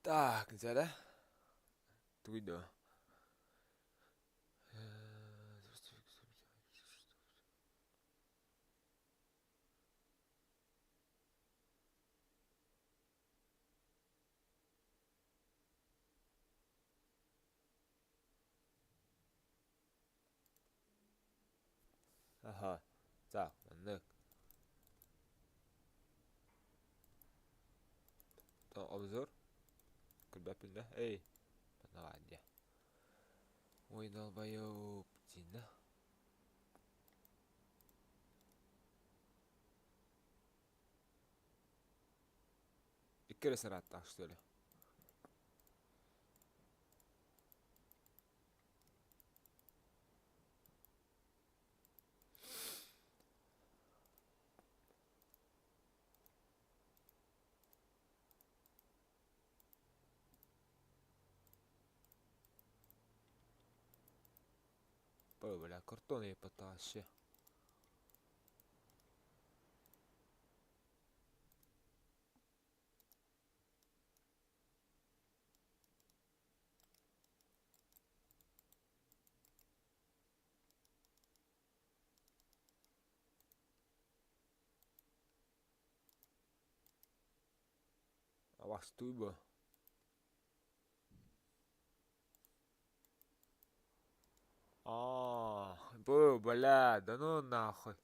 Так, зара. Туйду. Ага. Так, маннык. То обзор. Күлбәппин да. Эй. Бана гадя. Ойналбайып. Дина. Иккере сараттак что ли? Бля, картон я потащи. А вас туйбо. Бля, да ну нахуй.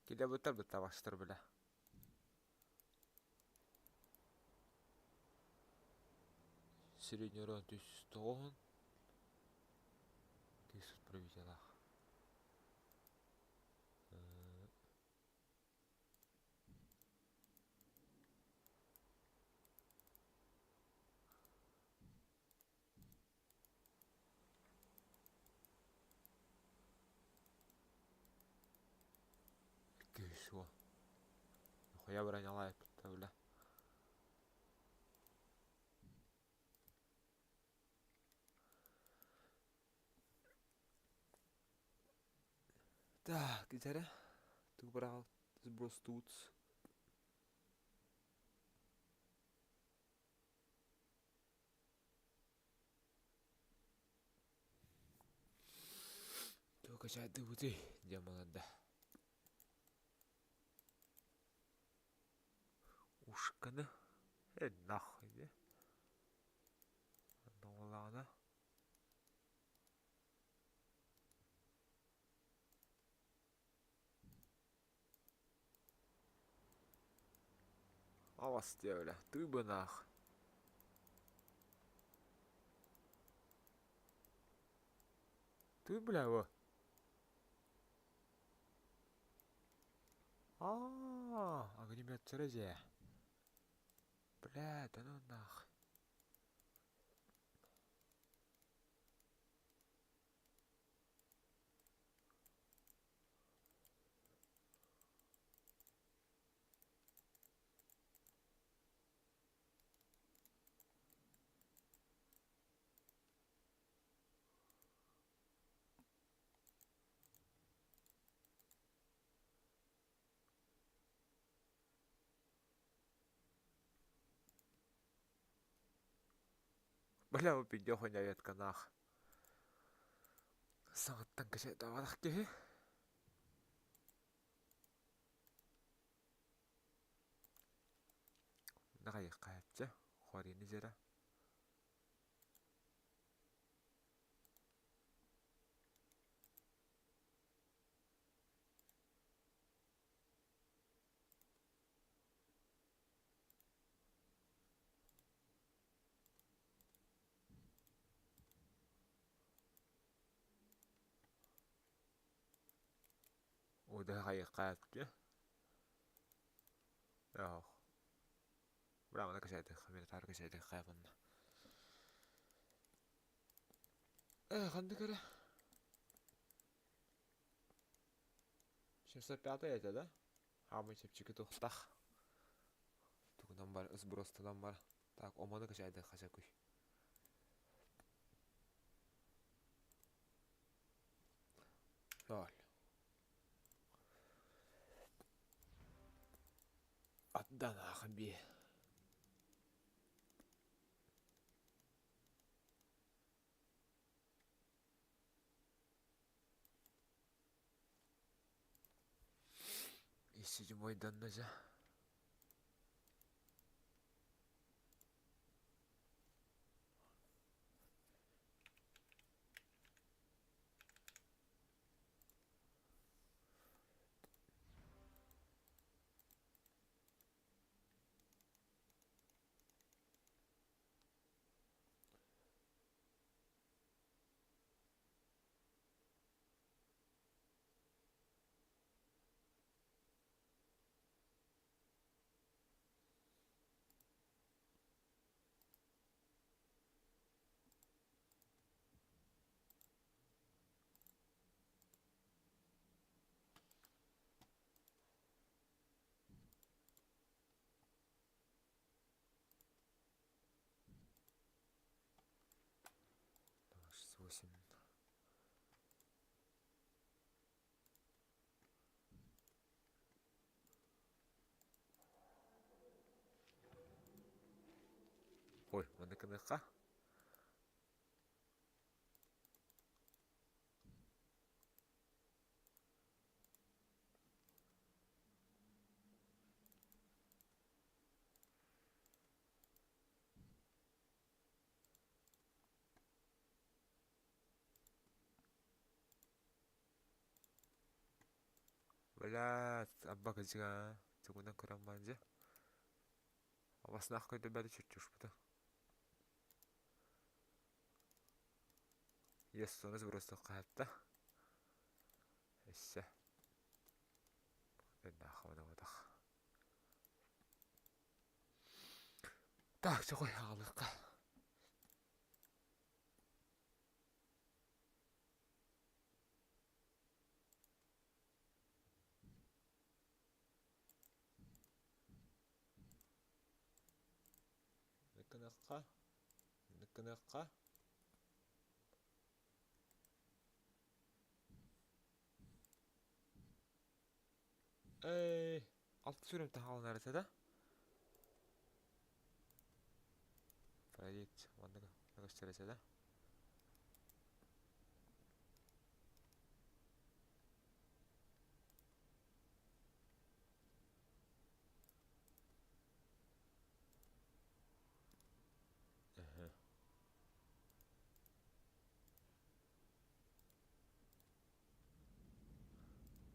Киде бутар ваштыр, бля. Средний урон 1100. 1000 пробителя. Кишо. Нахуя броня бля. Так, зара. Ты брал сброс тут. Только сейчас ты вот и демона да. Ушканы. Нахуй, да? Ну ладно. А вас бля. Ты бы нах. Ты, бля, во. Огнемет церезе. Бля, да ну нах. Бля, вы пидёха не ветка нах. Сағыттан кеше давадақ ке. Нағай қайыпчы. Хорини жера. Ода қайық қайыпчы. Яу. Бля, мына кешеді. Мен тар кешеді қайыпында. Қанды көрі? 605 это, да? Мы чепчики тухтах. Тугынан бар, сбростыдан бар. Так, оманы кешеді қаша көй. Жол. Атдан ақын бе. Decidim oynanınca. Восемь. Ой, мыныкыныкка. Блядь, абба кызга. Төгүнөн көрөн банжы. Абасына көйдө бәді чүрчүш бұды. Ес соныз просто қайыпта. Есе. Енді ақымына бодақ. Так, чоқой ағылыққа. Ныкыныққа. Ныкыныққа. Эй, алты сүрем тағалын әресе да? Проект, ванныға нағыштыресе да?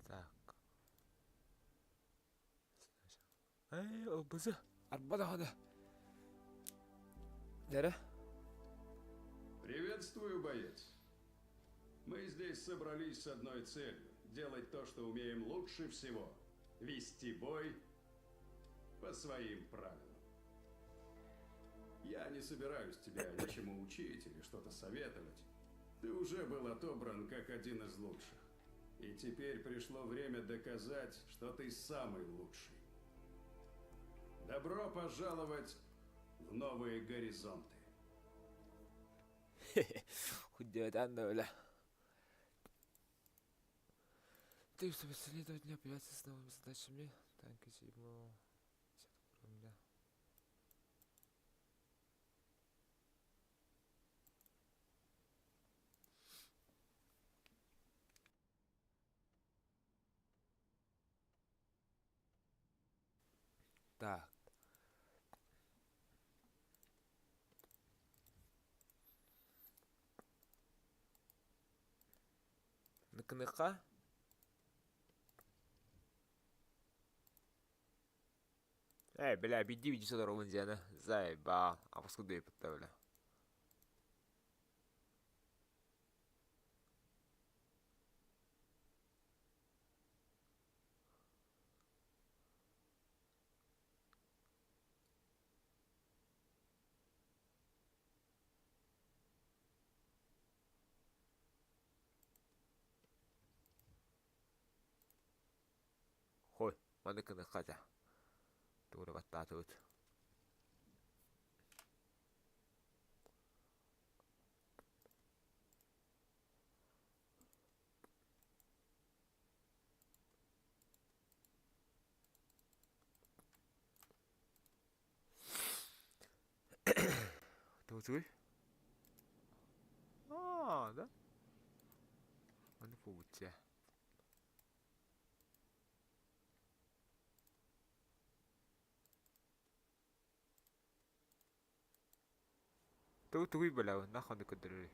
Так. Эй, о, бұзы. Арбада ғады. Дәрі? Приветствую, боец. Мы здесь собрались с одной целью. Делать то, что умеем лучше всего. Вести бой по своим правилам. Я не собираюсь тебя ничему учить или что-то советовать. Ты уже был отобран как один из лучших. И теперь пришло время доказать, что ты самый лучший. Добро пожаловать в новые горизонты. Худедан да öyle. Ты чтобы следовать не опять с новыми задачами. Танки седьмого. Уровня. Так. Ныкыныкка. Эй, бля, биди види сюда ровно Диана. Заеба. А поскуда я подставлю? Хой, мыныкыныкка да. Тура баттаа тут. Тут. А, да? Он не получится. Tugui balaw na kon ko diri.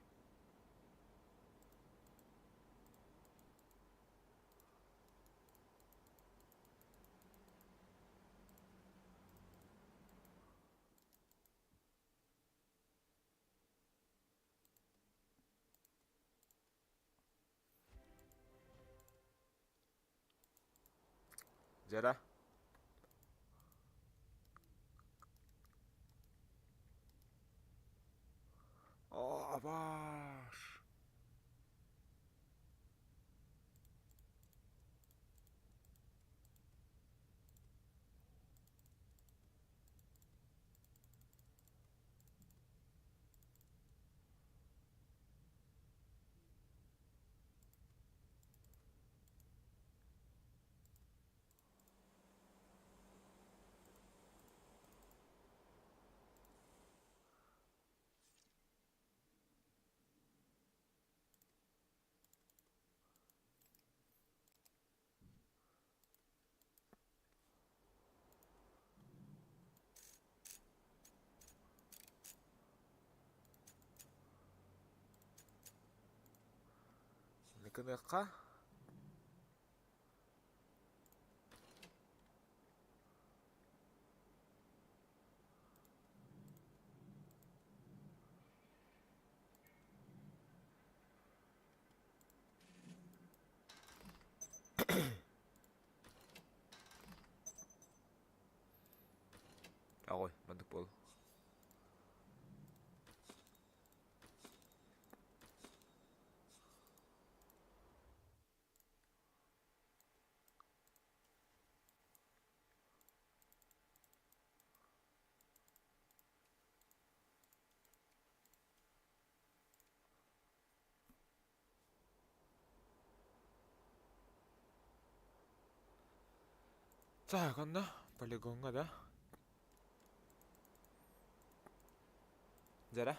Zara. Oh, abaş. Naka. Ako'y madupol. 자, 갔나? 빨리 건가다. Zara.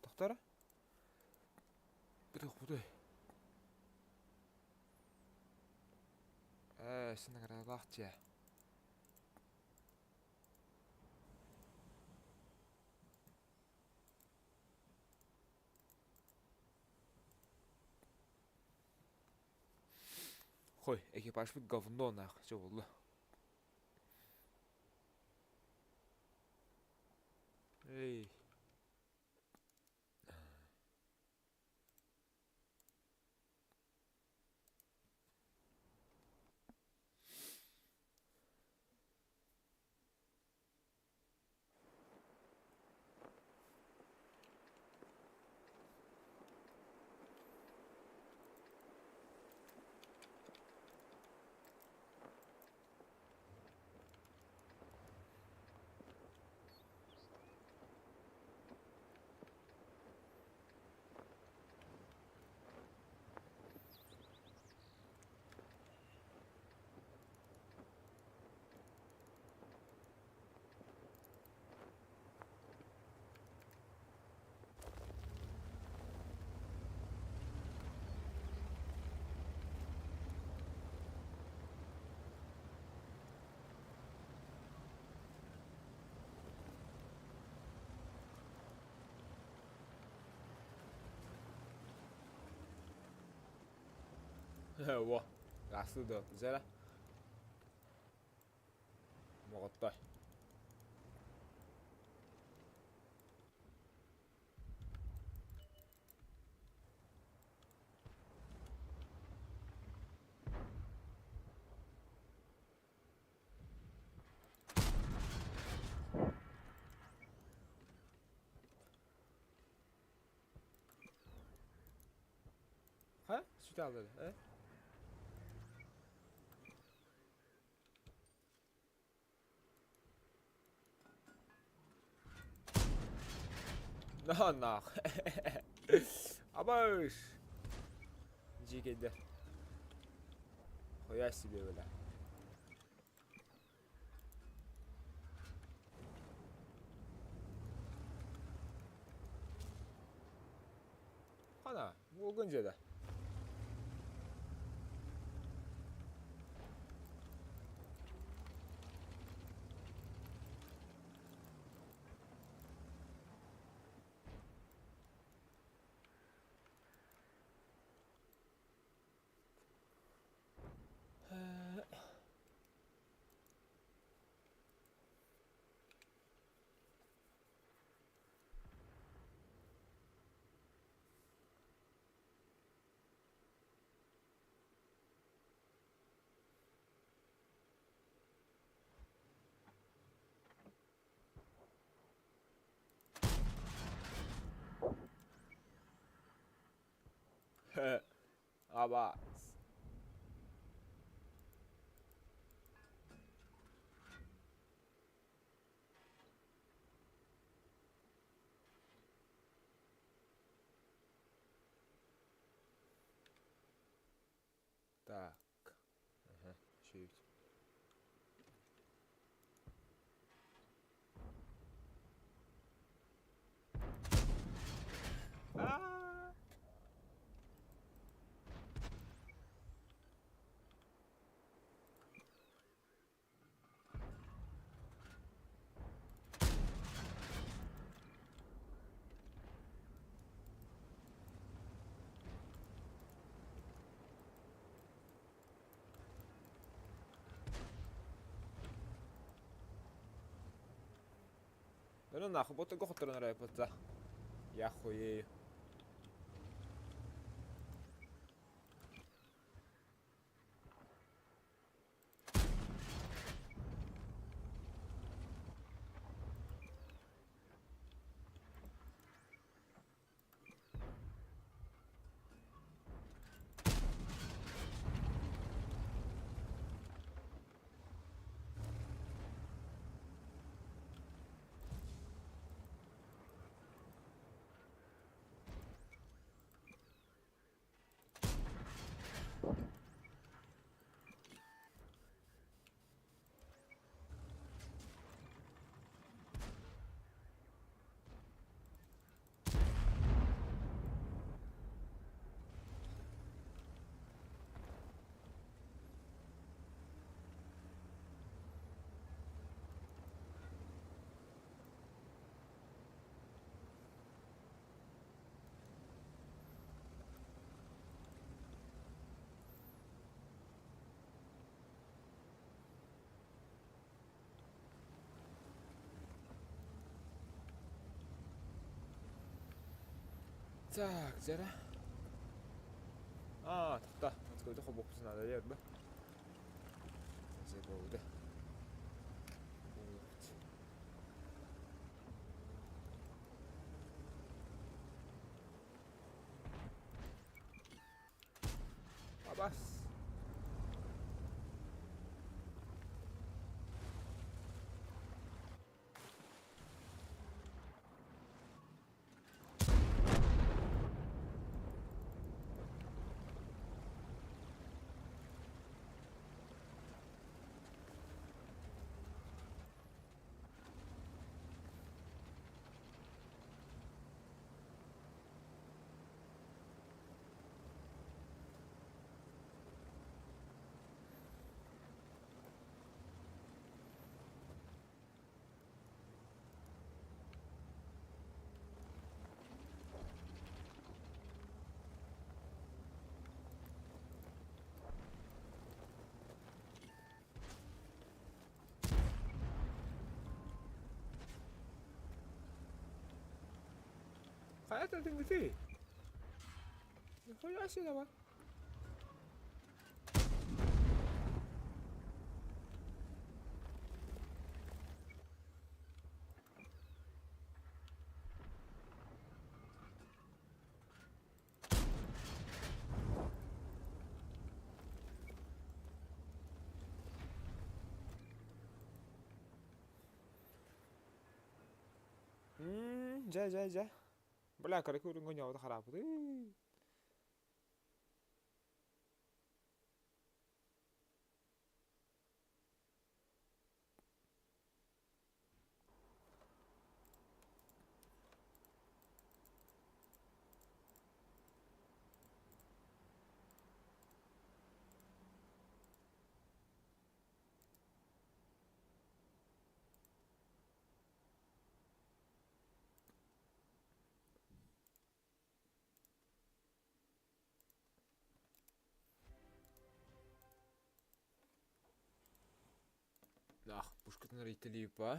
Doktora? Buduh. Sina gara bagtya. Хой, экипаж бит говно нах, что было? Эй. 와, 라스도 Zara. 먹었다. Ha? Süt aldı. He? Nah. Abaş. Cigede. Koyar себе böyle. 하나, 묵은지다. Абас. Так. Ага, чуть. А! Да ну нахуй, вот такого хутор нравится. Я хуею. Так, где да? А, да, откуда хобок надо yerdi. Забылды. Абас. Hayat öldün gitti. Нихуя себе давай. Жай. Бля, короче, көрінген яуды қарап. Ах, пушкатын рейтелейіп па?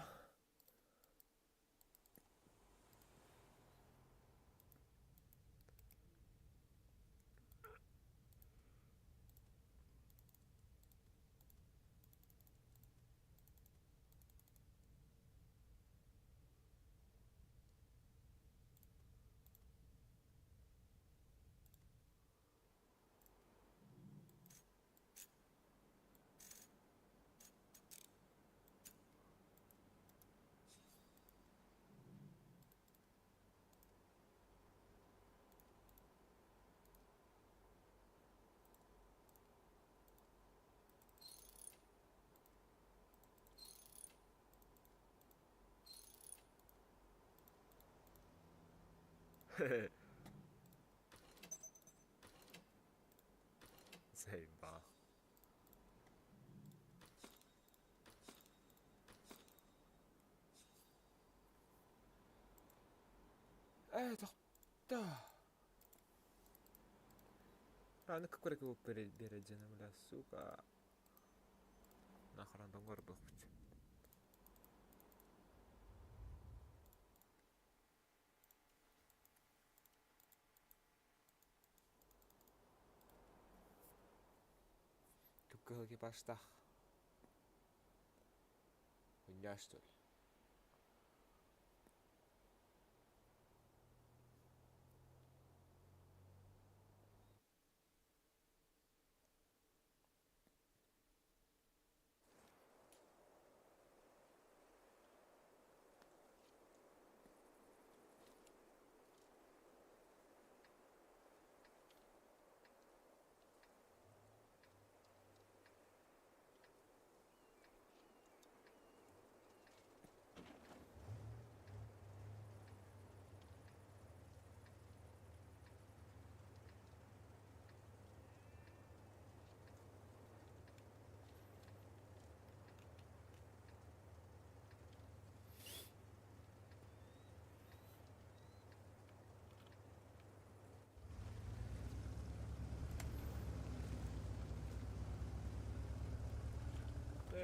Заебал. Тоқта. Рано как его перейдем, бля, сука. Нахрен донгор был хоть. Түпкіге баштақ. Хуйня, что ли?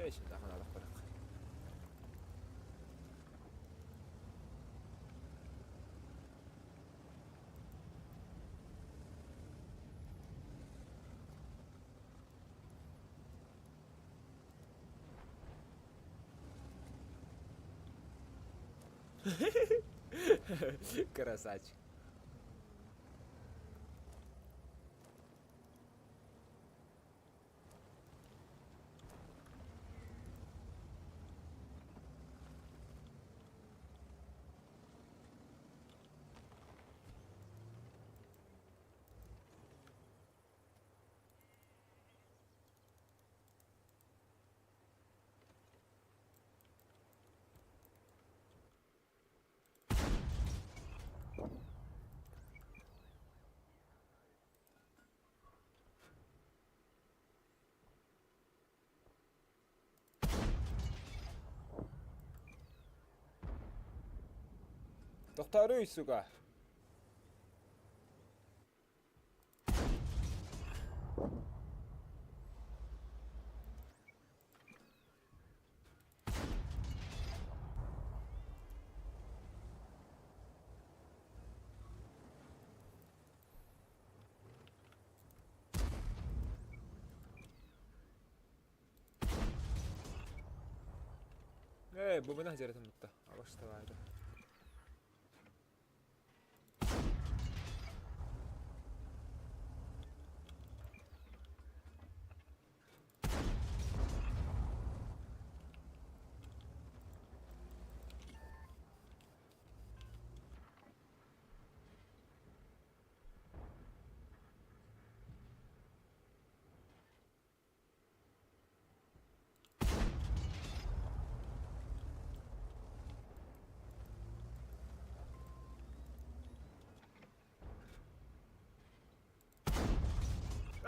ايش دخل على الطريق. Красавчик. Тоқтар үй, сука. Bu beni hacer etim bitti. Avaşta vardı.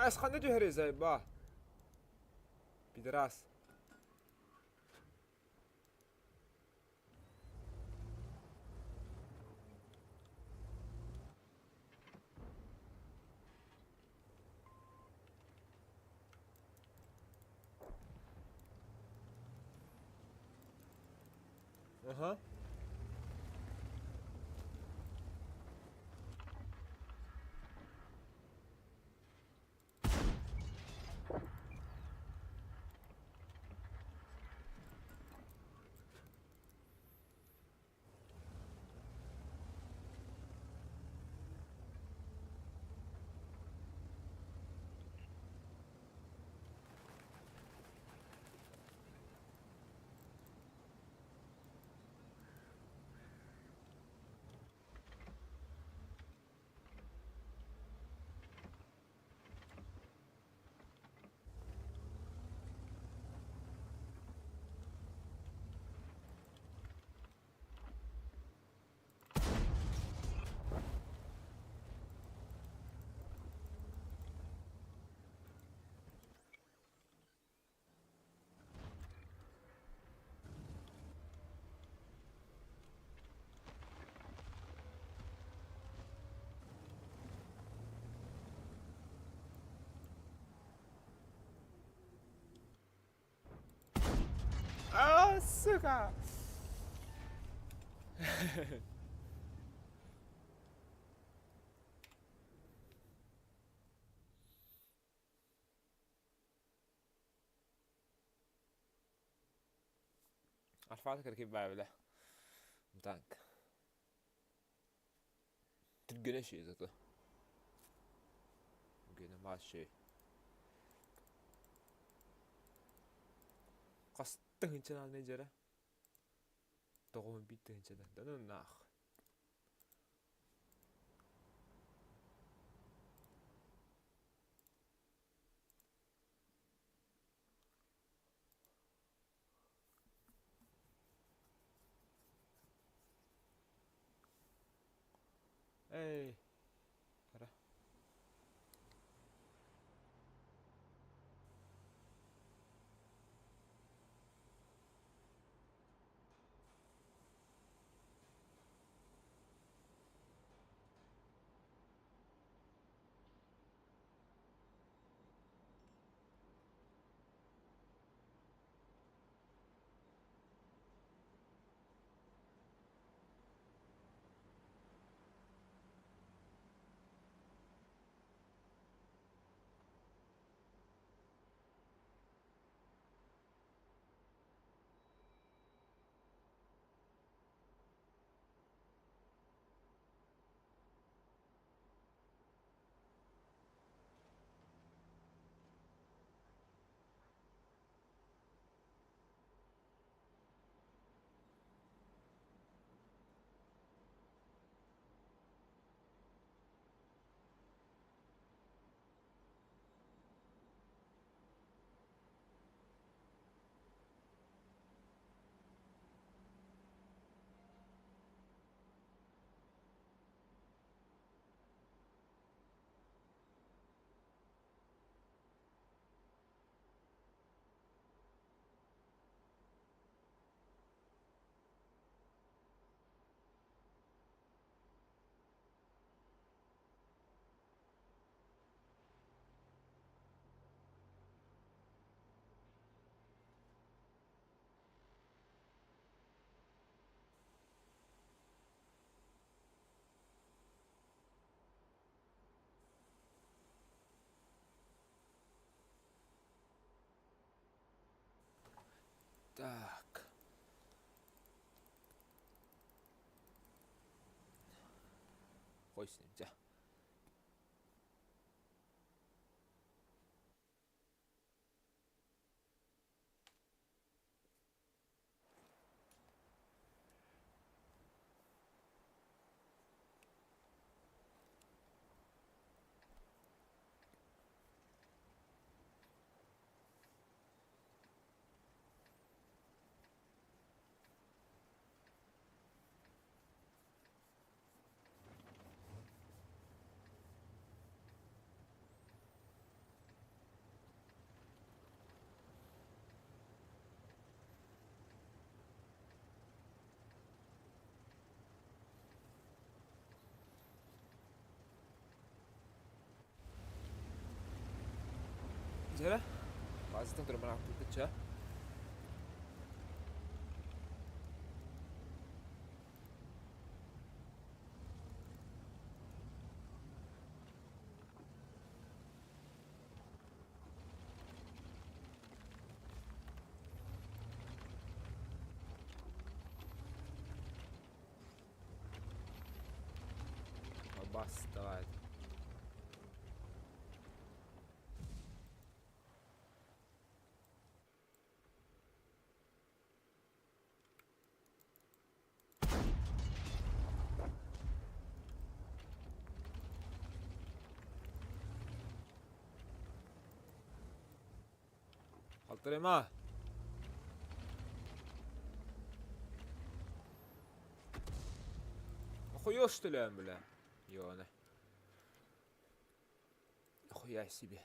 Асханда жөһөрө зайба. Пидорас. Ага. сука! عرفت كيف بعمله متانك تلقى شيء ذاته لقينا ما شيء قصته هنشنا على نجرة تقوم بيته هنشنا ده ناخ اي ترى تاك كويس نمزح زهرة بعد تقدر معك تتشا بس تبعد حطري ما اخوي اشتلم بلا يونه اخوي احسبه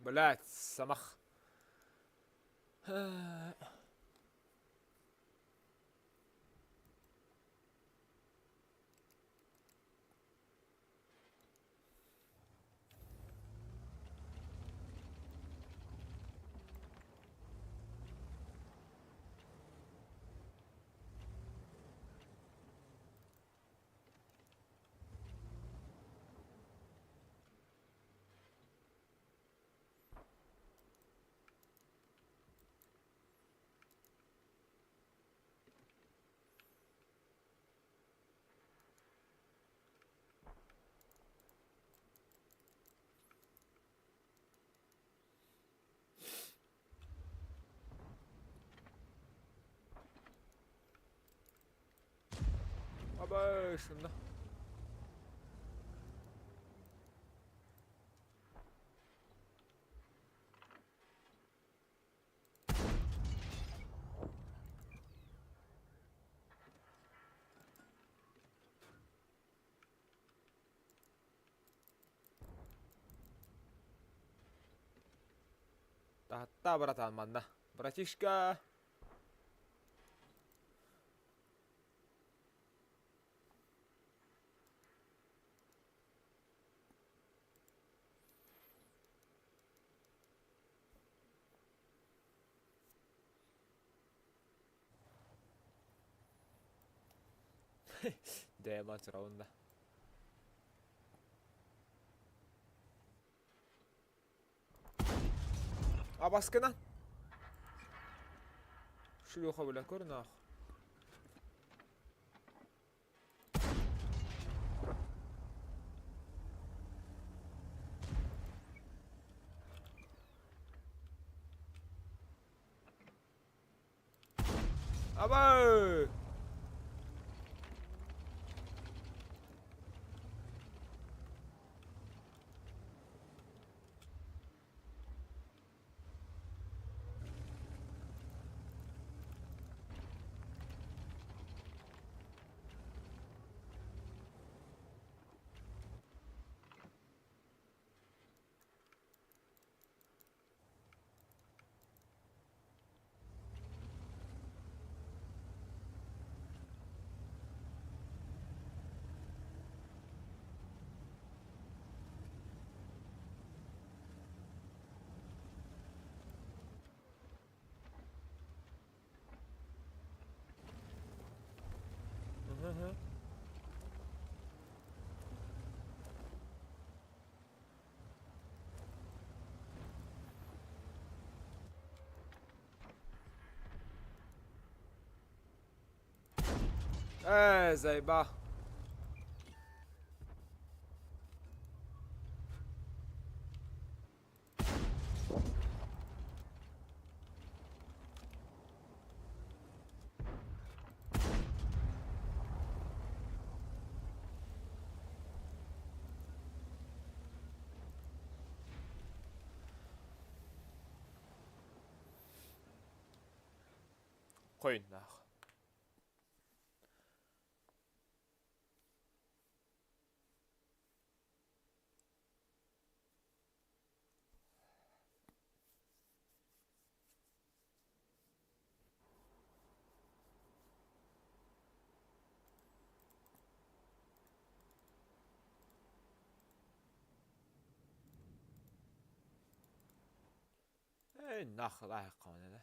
Блять, самах. Aba şunda. Да, братан, манда. Братишка. Демон раунда. Абаскана. Шлюха, бля, курнах. Аба! Заеба. Қойын нах. Нах лайық қауын еді.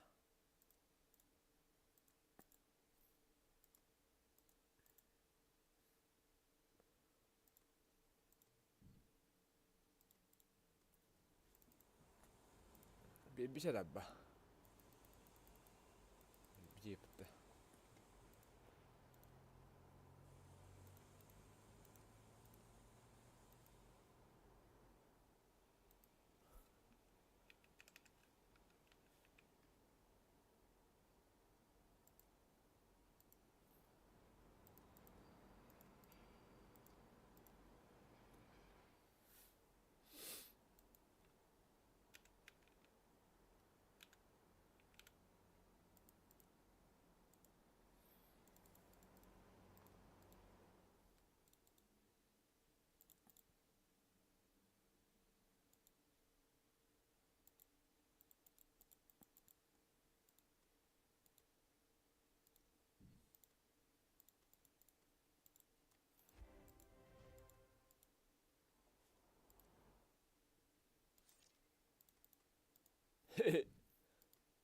Bir şey dabba. Bir yapıttı.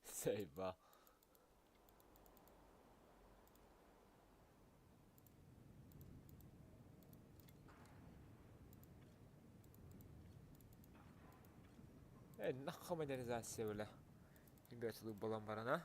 Сейва. Naka модернизация wala. Ингээд л болон барана.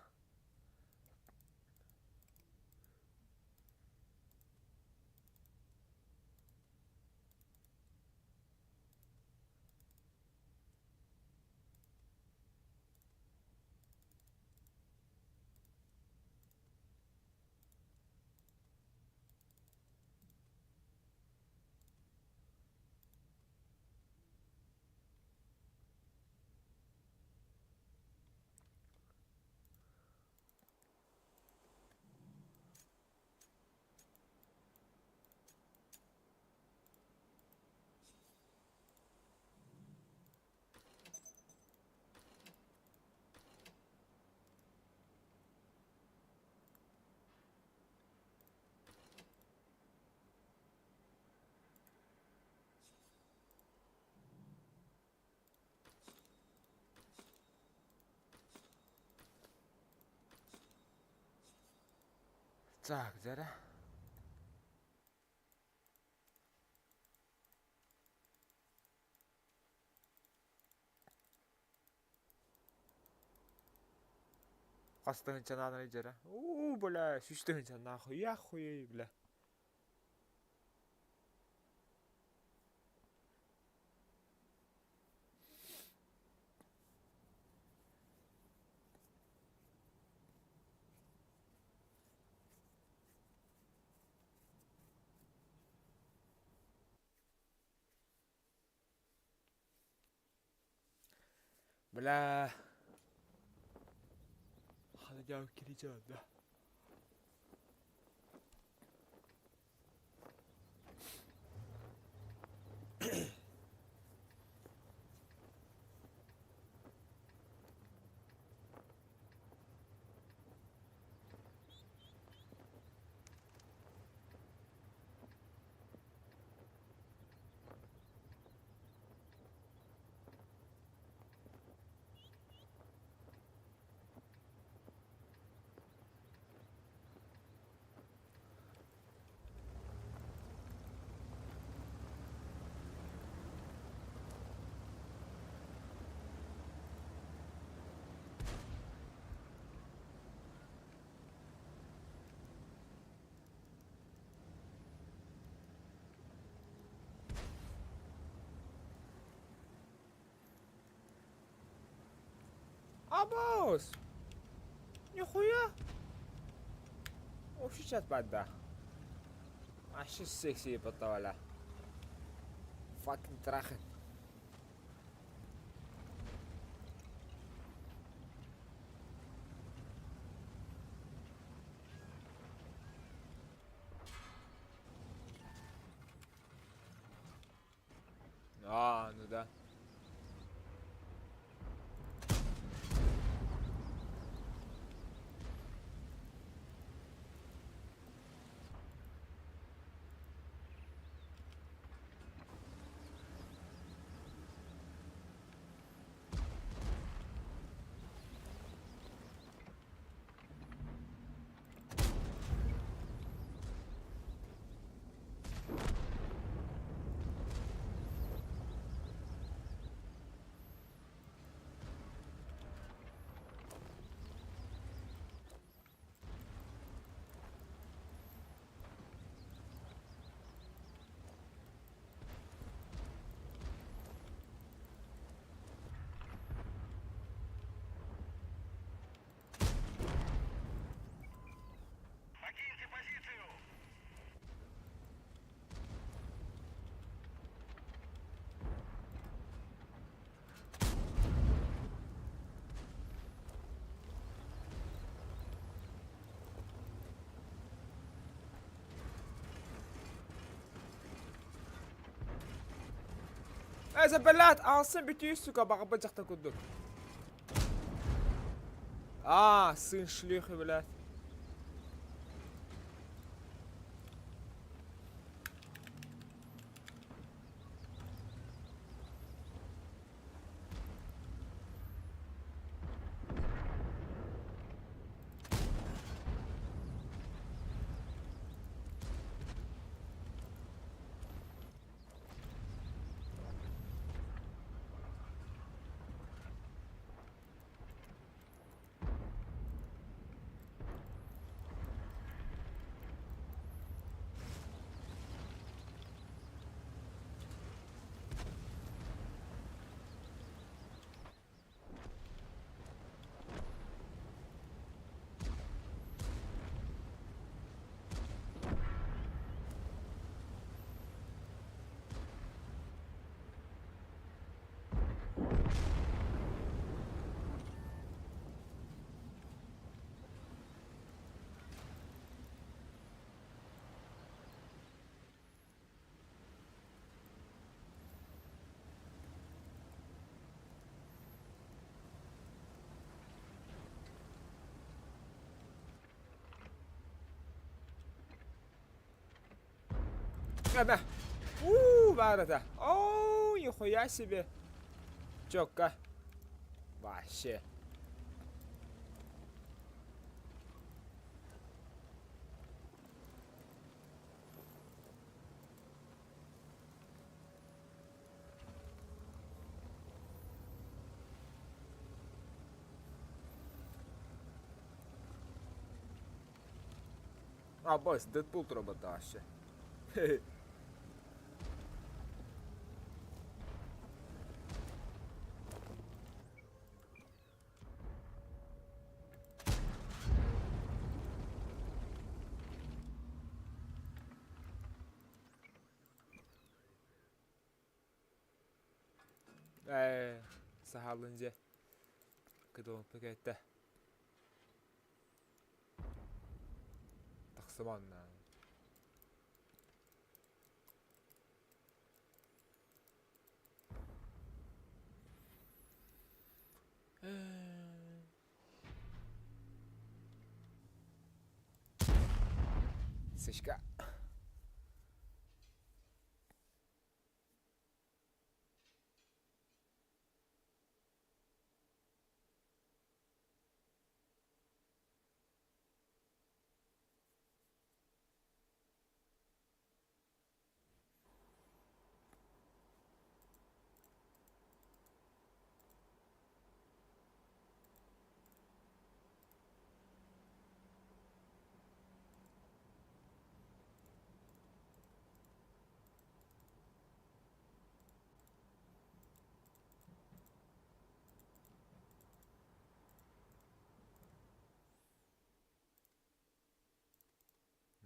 Так, зара. Хастан чанаа жара. Бля, шүштэй чанаа нахуй. Яхуй, бля. Бля. Хана яа кириж байна. Абос! Нихуя! Вообще сейчас бада. Вообще секси потавала. Fucking трахать. Ну да. Забелят, алсын битүү сука багабал жахта кудук. Сын шлюхи, блядь. Да. Барда. О, нихуя себе. Чётко. Вообще. А, бось, Дедпул робота вообще. Sahalınca. Kıdığım pakette. Taksimana. Sıçka.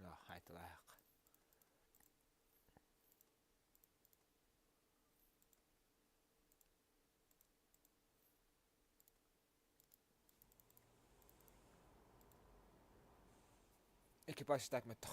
Ah, haytalayak. Ekipaj takmet.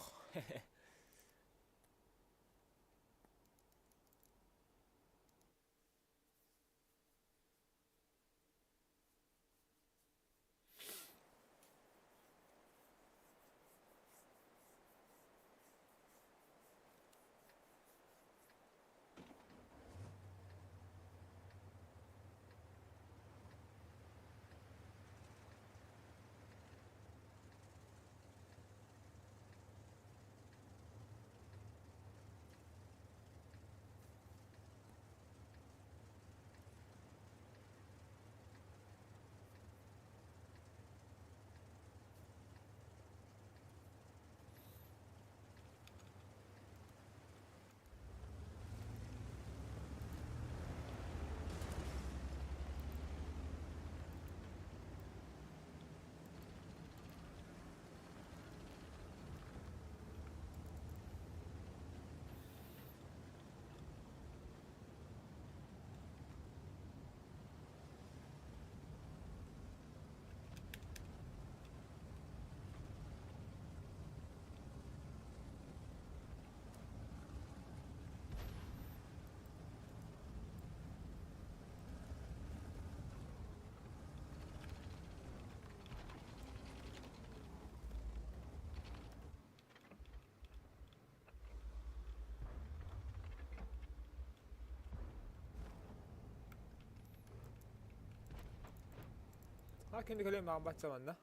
Ha, kendi kalemi ben başlamam da.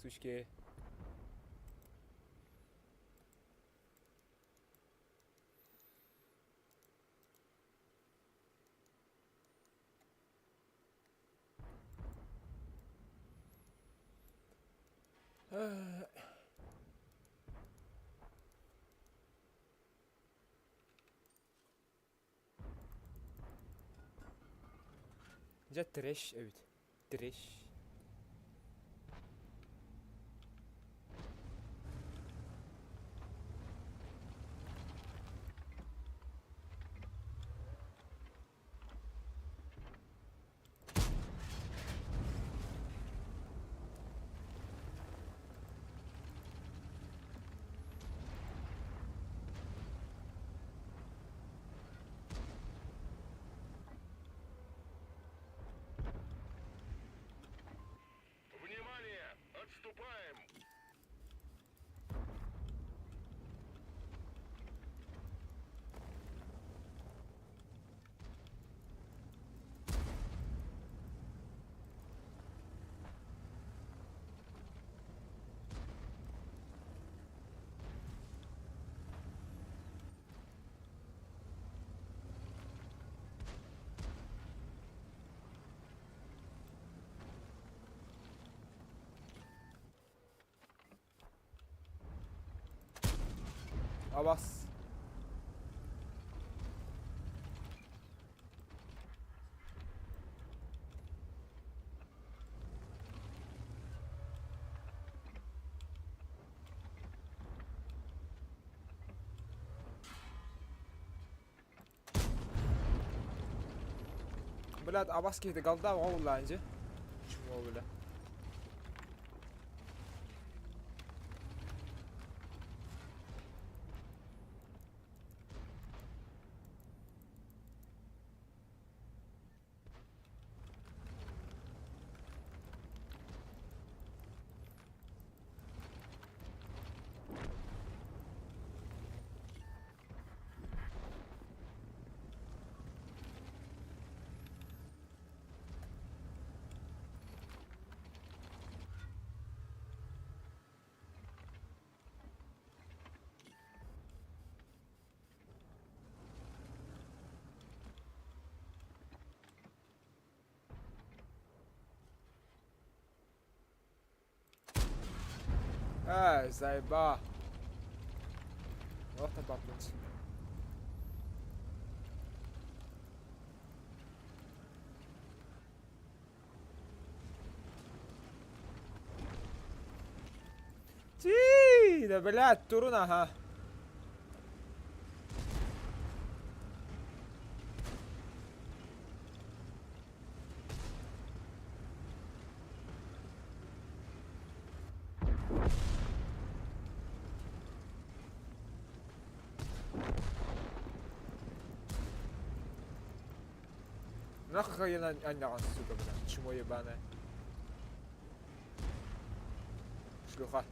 Suçki. Jet trash, evet. Trash. Абас. Блядь, Абас кейді қалда оғылла әнже. Чым ол білі. Заеба. Вот это путь. Ти, да блядь, туруна, ха. Нахуй я аняган, сука, блядь, чмо ебаное. Шлюха.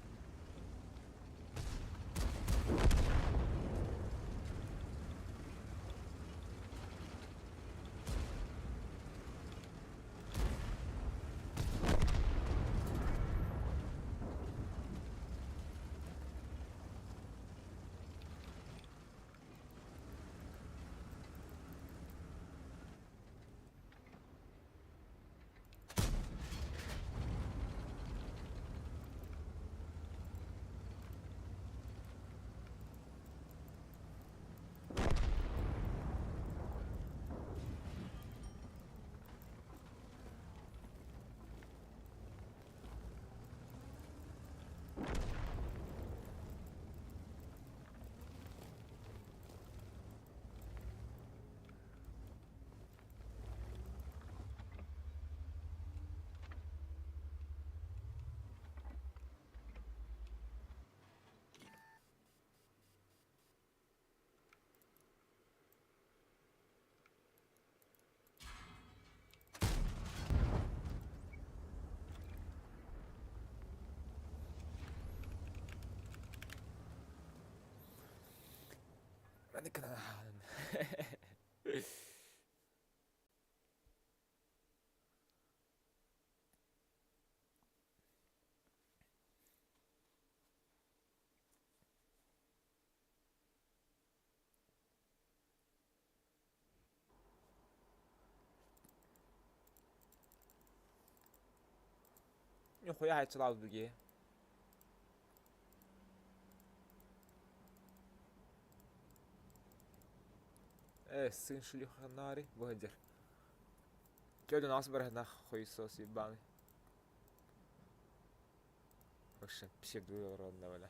Ben de нихуя хайчылау бізге. Сын шлюха нари, выгодер. Чё у нас брать нахуй сос ебаный. Вообще псевдоуродно, бля.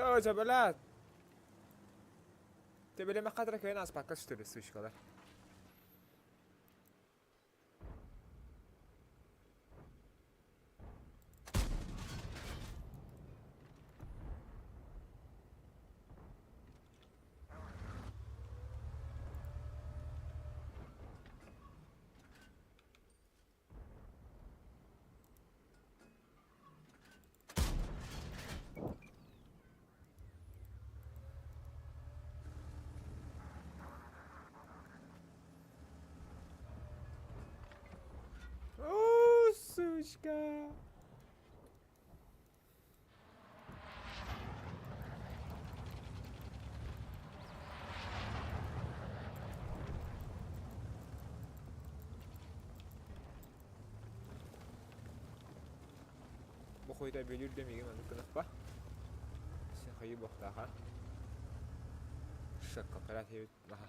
يا جبلات تبي لما قدرك هنا أصبح كشتري السويش كذا. أوه سوشكا. بخوي ده بيجود ده ميجي من كنفة. سيخيب وقتها. شكا فلا هي لها.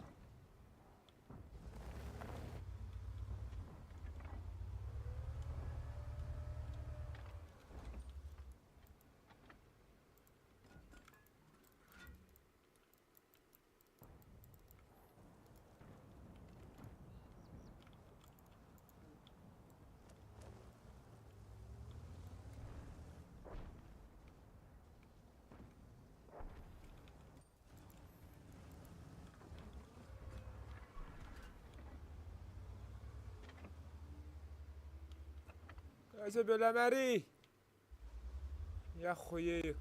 يا جبل ماري يا خويي.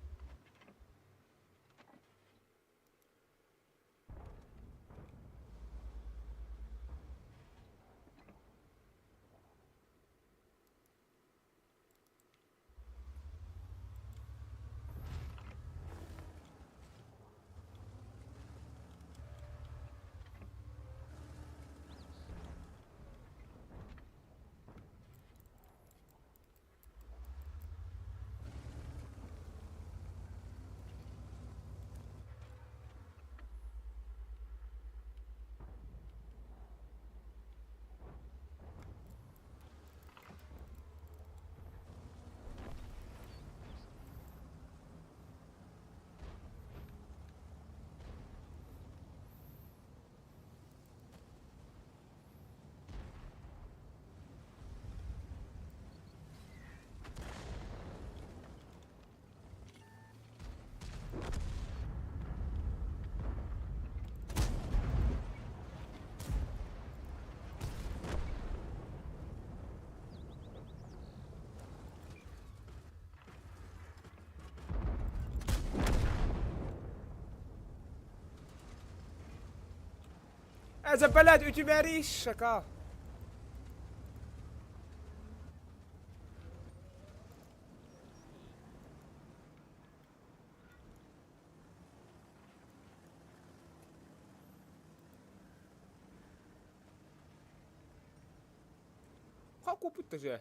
يا جبلات أجي ماري شكا. خاكو بتجاه.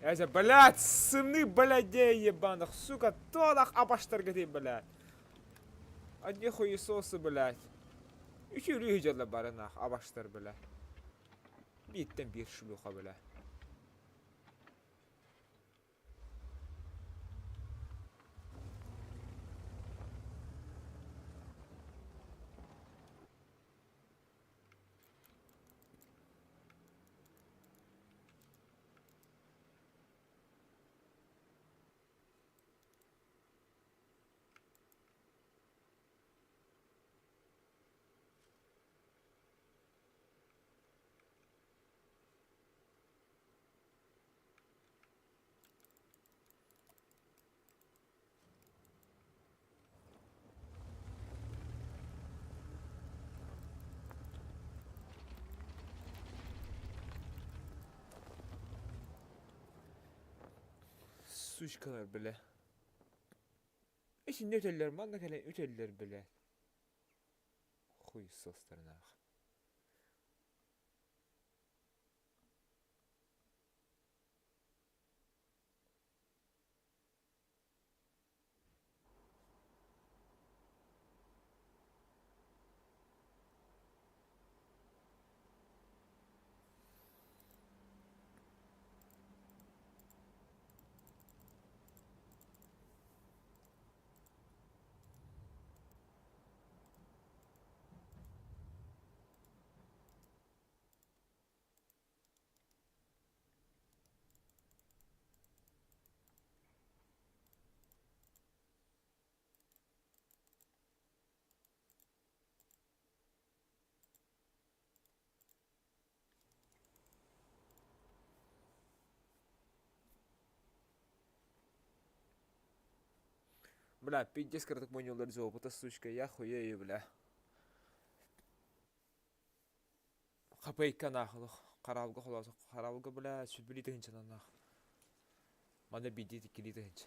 يا جبلات سمني بلدي يبان خسوكا طولك أباشتر قتي بلاد. أدي خوي صوص بلاد. يشيلو يجد لبارنا أباشتر بلاد. بيتم بيرشلوخا بلاد. suşkalar bile. İçinde öteller manna gelen öteller bile. Huysuz tırnak. Бля, пиздец, когда так понял ларзо, это сучка, я хуею, бля. Хапайка нахуй, каралга холоса, каралга, бля, sübili тыгынча нах. Мана биди тикили тыгынча.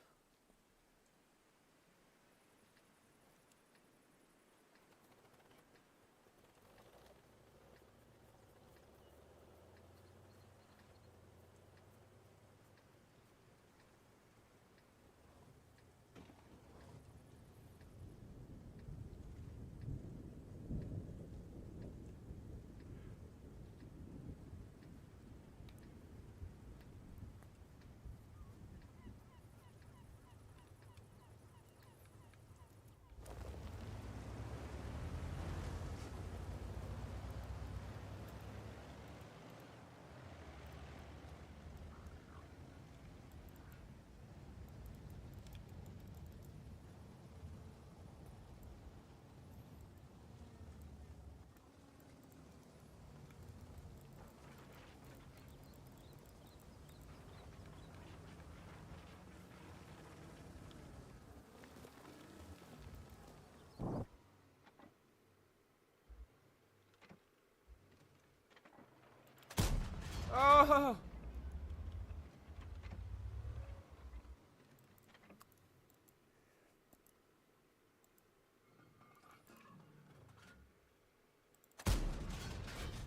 Aaaa!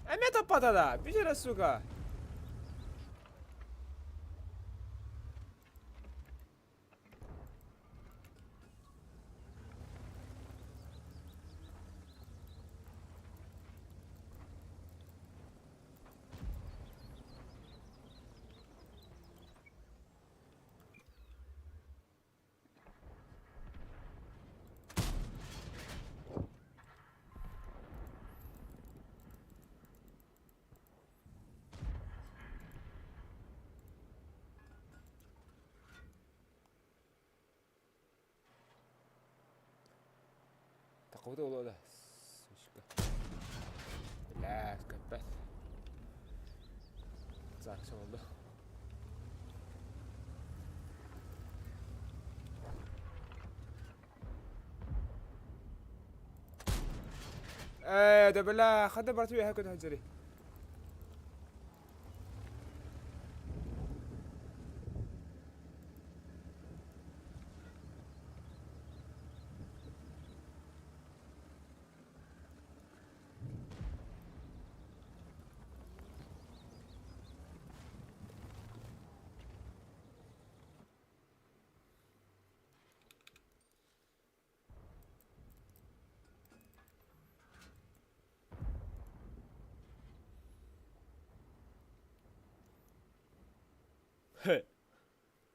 Emmet patata, bir kere suka. Takıvı da olu da. Suşka. Bля, köpek. Zakçı oldu. ده بالله خد برتوي هاي كنت هجري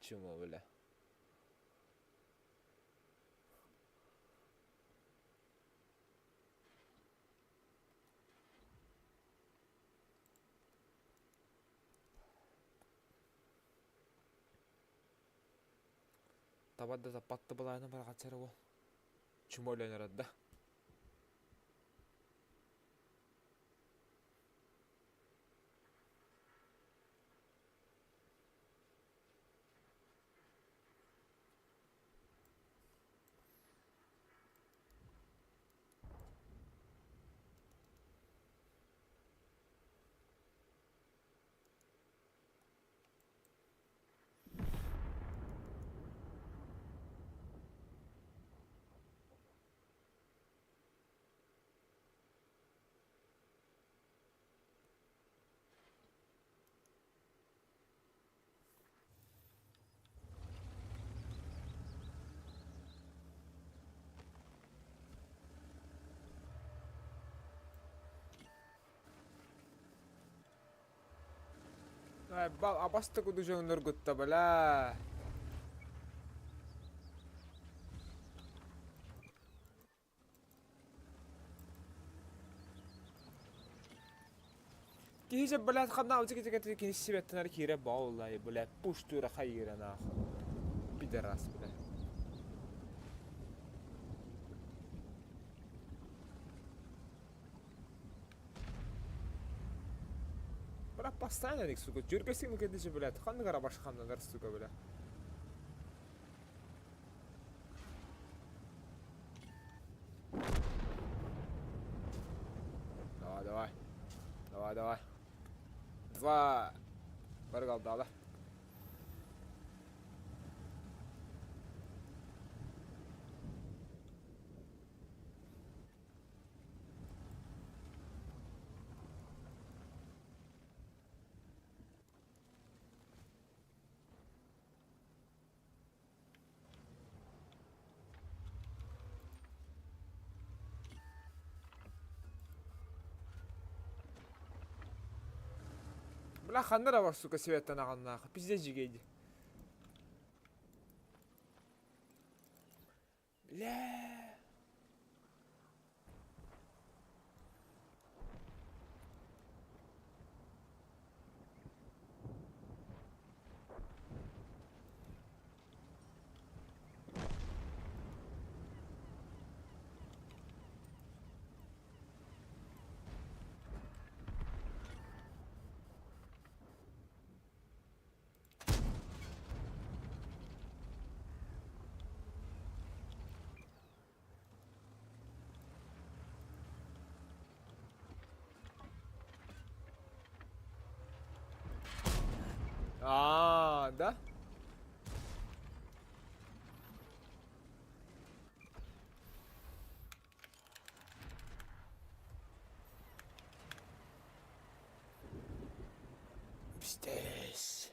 Чему, бля? Табадда запатты былайны бар қатсары ол. Чему ойлайын арадда? Bal abasta kudu nurgutta bala. Kihije bala khadna awzi kiti kini sibetnar kire ba wallahi bala pushtura khayrana. Bideras bala. Bala pastana dik suku. Jürgesi mi kedisi bala. Khanna gara baş khanna dar suku bala. Давай, давай. Давай, давай. Два. Бір қалды ала. Бля, ханнара бар, сука, светтен ағаннағы. Пизде жигейді. Бля. Да? Пиздец.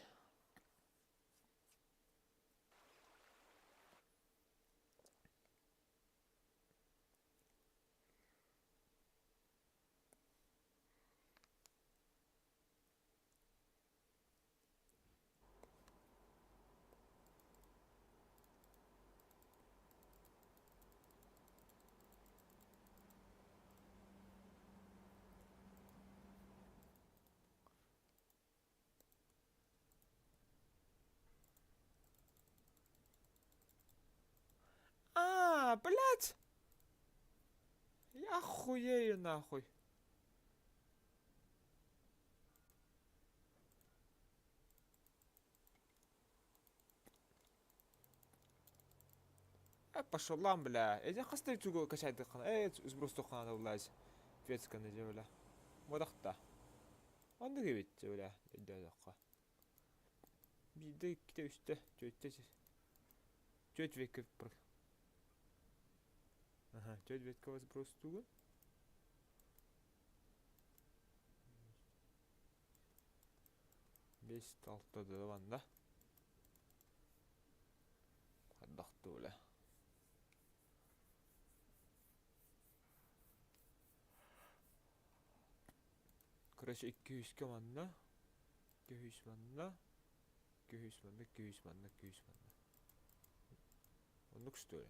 Блядь! Я охуею нахуй. Пошел лам, бля. Я хастай туго качать дыхан. Сброс тухана влазь. Ветска на земля. Модахта. Он да гевит, бля. Дядяха. Биде ките üstte. Тёт веке пр. Ага, тёт ветка вас сброс туго. Бес талта да да. Хаддахты бля. Короче, 200 команда. 200 манда. 200 манда, 200 манда, 200 манда. Ну что ли?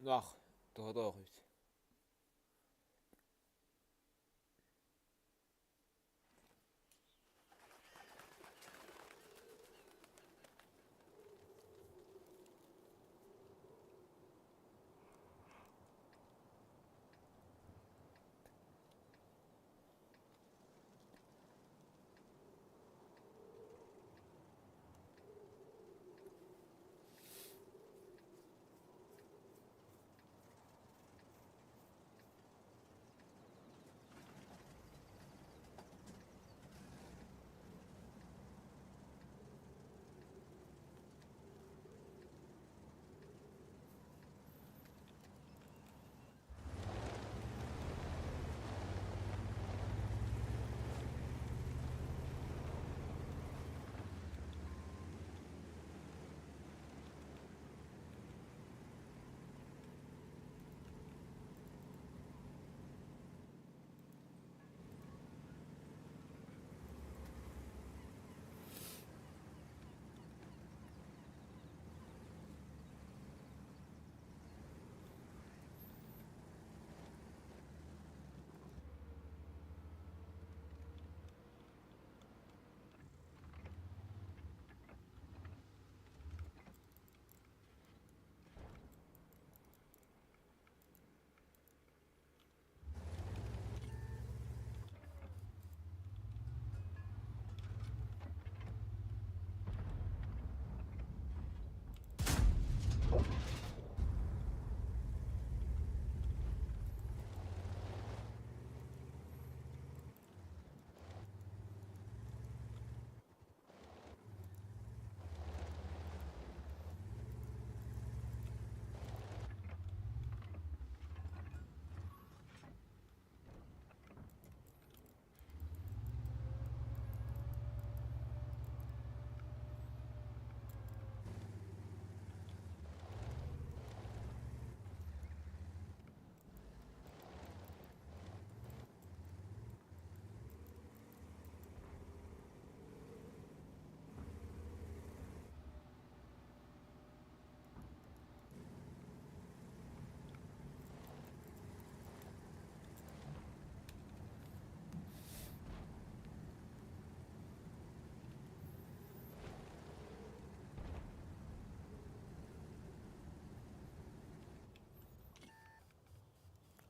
Nach, du hat auch nicht.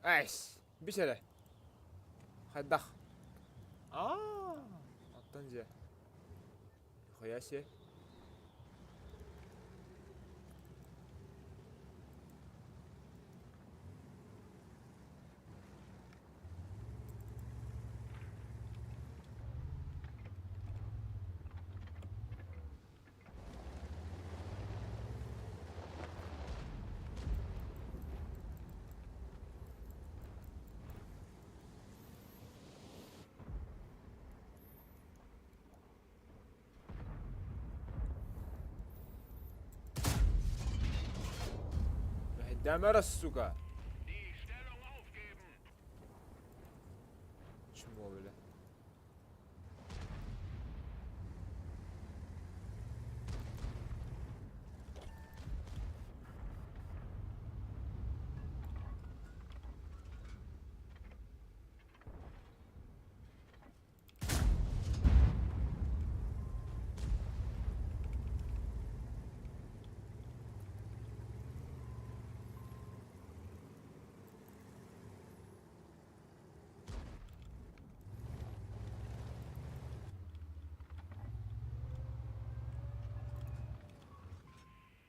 Eis, bir kere. Hadi. Aa, atlanca. Koyaşı. Demer السوكا. Die Stellung aufgeben! Çimo böyle.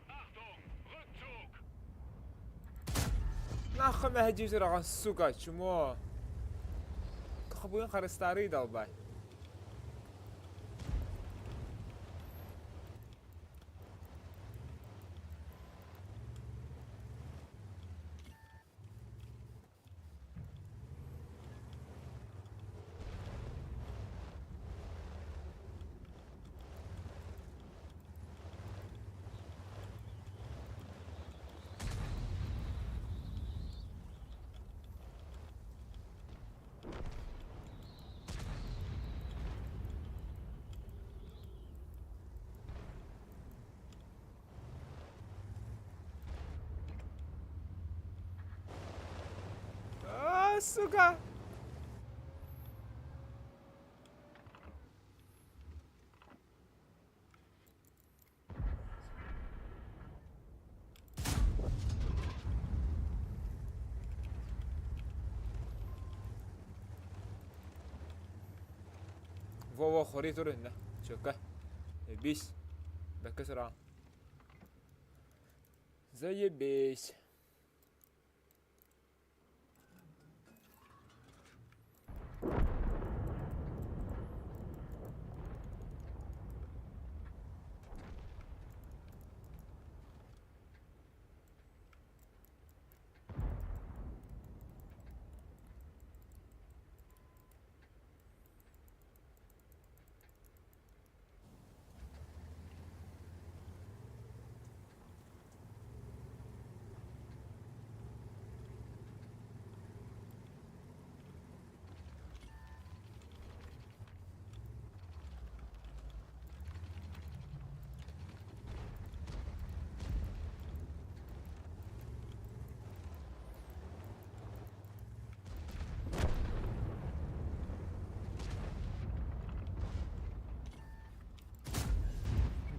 Achtung! Rückzug! ناخذ هجيت راه السوكا تشمو. تخبوين خرستاري دالباي. сука! Во-во, хори тур инне. Чөккө. Бис. Бәккә сыра. Заебись.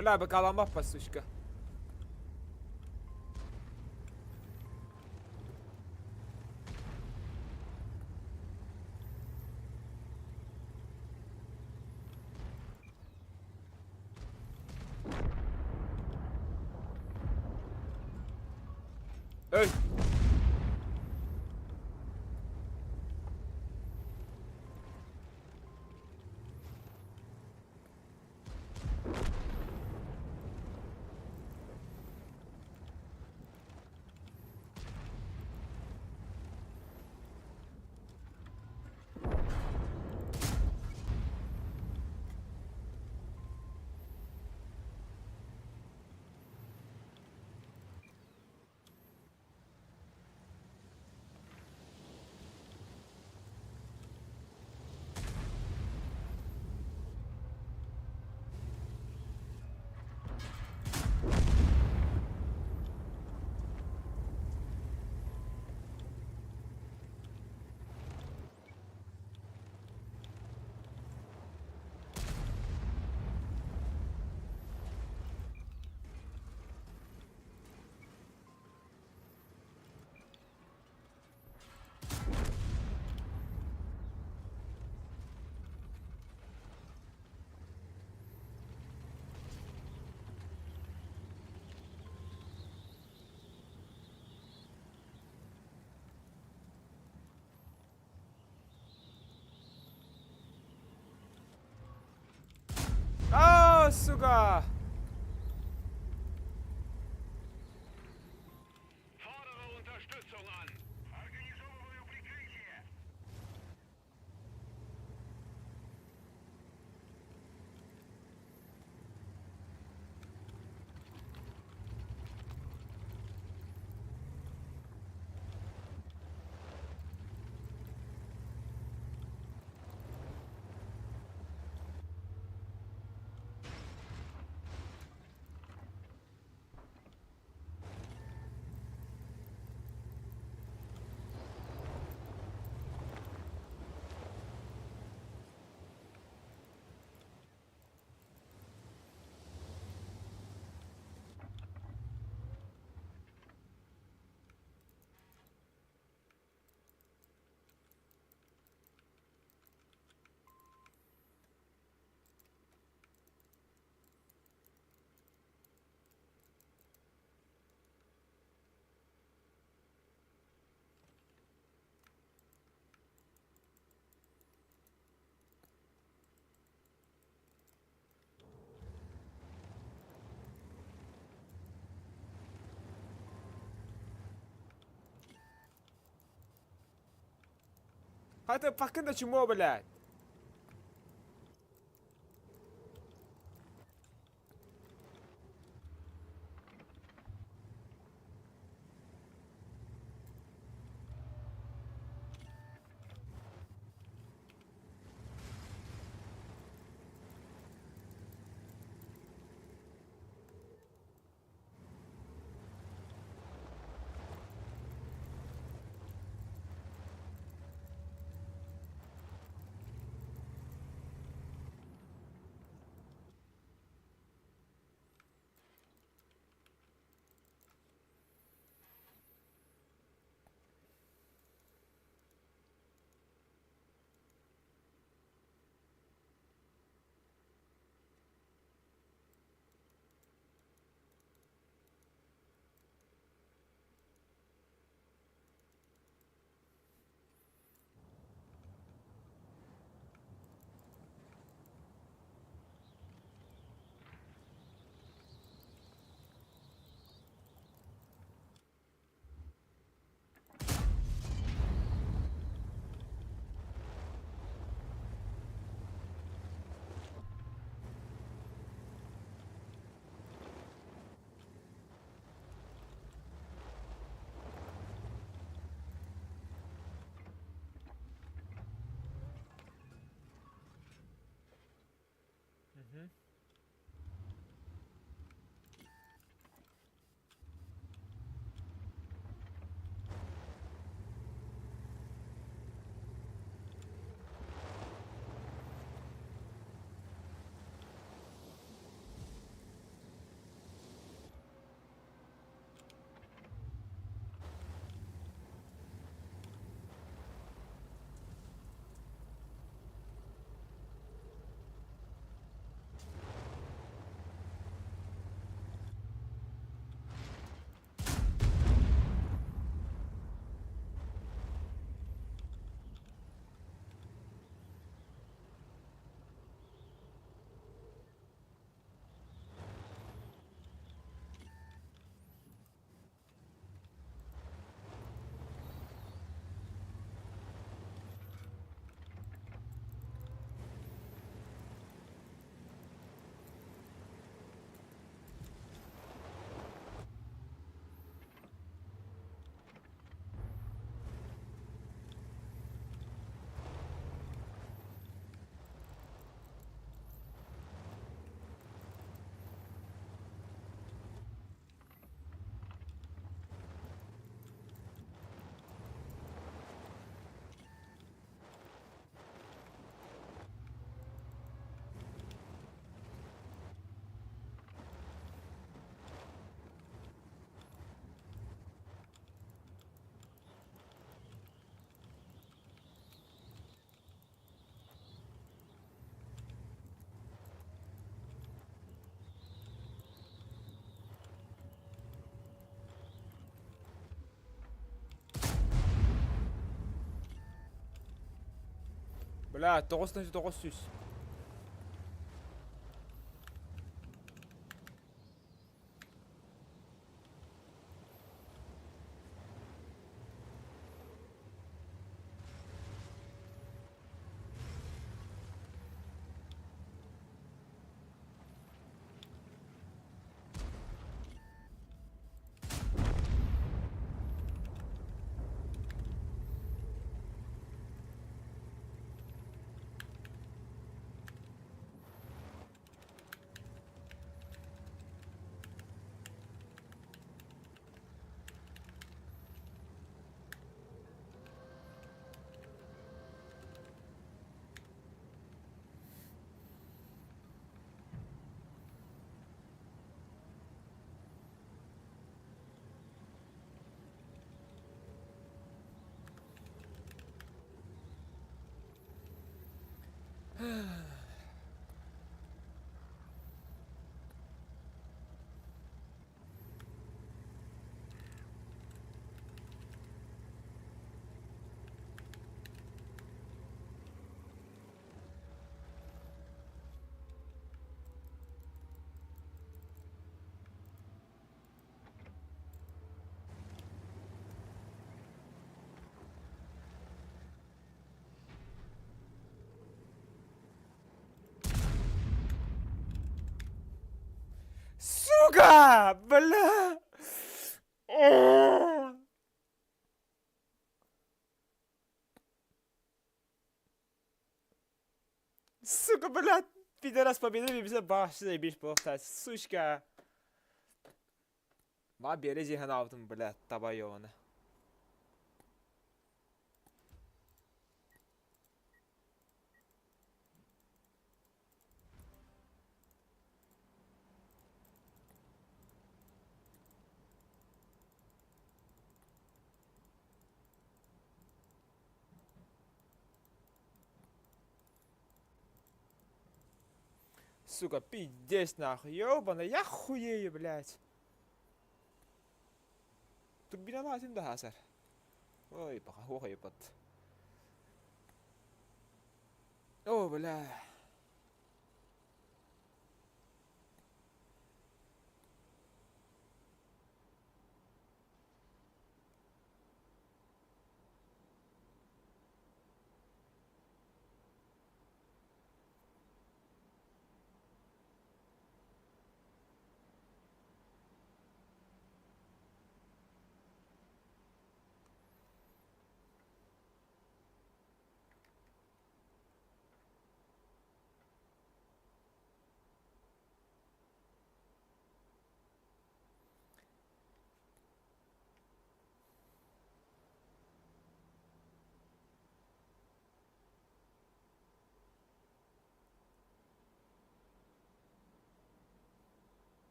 Бля, бакалама пасучка. Эй! А, сука! Fordere Unterstützung an. Организовываю прикрытие. Хата пакында чмо, блядь? Блядь, 9900. Сука! Бля! О! Сука, блядь! Пидорас победили, bize bağışlayın bir болтать. Сучка! Ма бере зихан алдым, блядь, табайоны. Сука, пиздец нахуй, ёбаный, я хуею, блядь. Турбина lazım da hasar. Ой, пока хуй ебать. О, бля.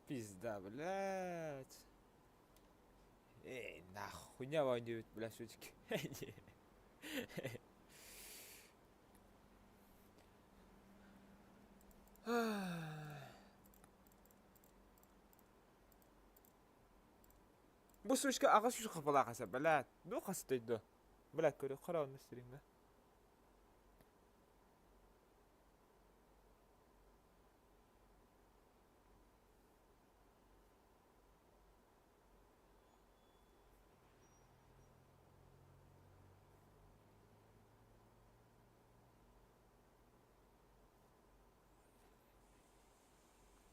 Пизда, блядь. Эй, нахуй, не воняют, блядь, сучки. Bu suşka ağa suş kapıla kasa, blядь. Ну хастойду. Блядь, көрі, қара оны стримда.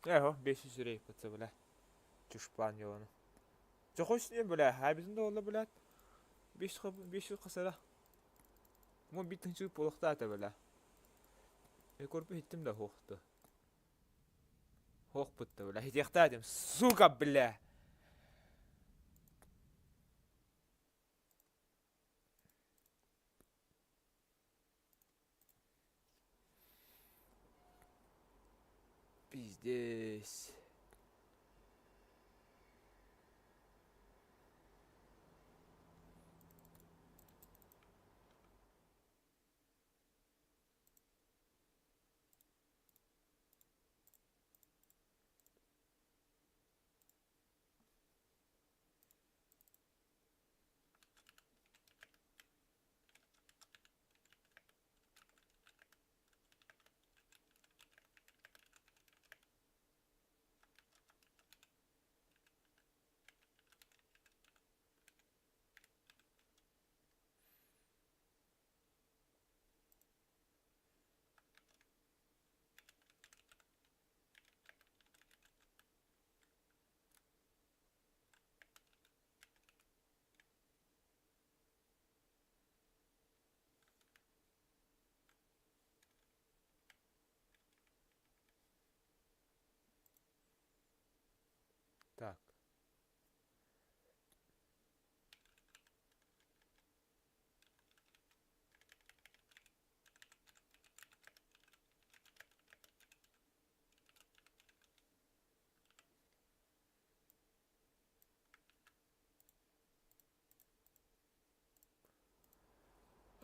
Эго, 500 рей пытса, блядь. Чушпан yoğunu. Çok hoş değil, блядь. Her de oldu, блядь. 500 kasada. Ama bir tınçı polukta ata, блядь. Korpu hittim de hoğdu. Hoğ pıttı, блядь. Hitiyakta edim. Сука, блядь. Пиздец.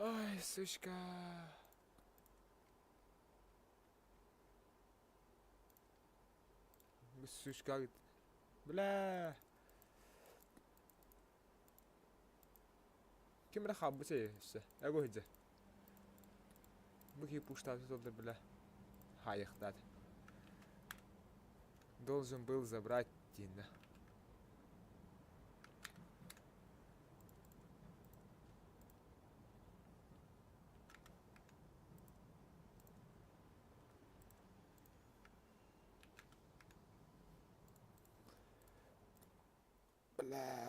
Ой, сучка. Сучка. Бля. Kim raha bu şey işte. Ego hıcı. Bu ki пуштать туда, бля. Хаях должен был забрать Дина. Бля.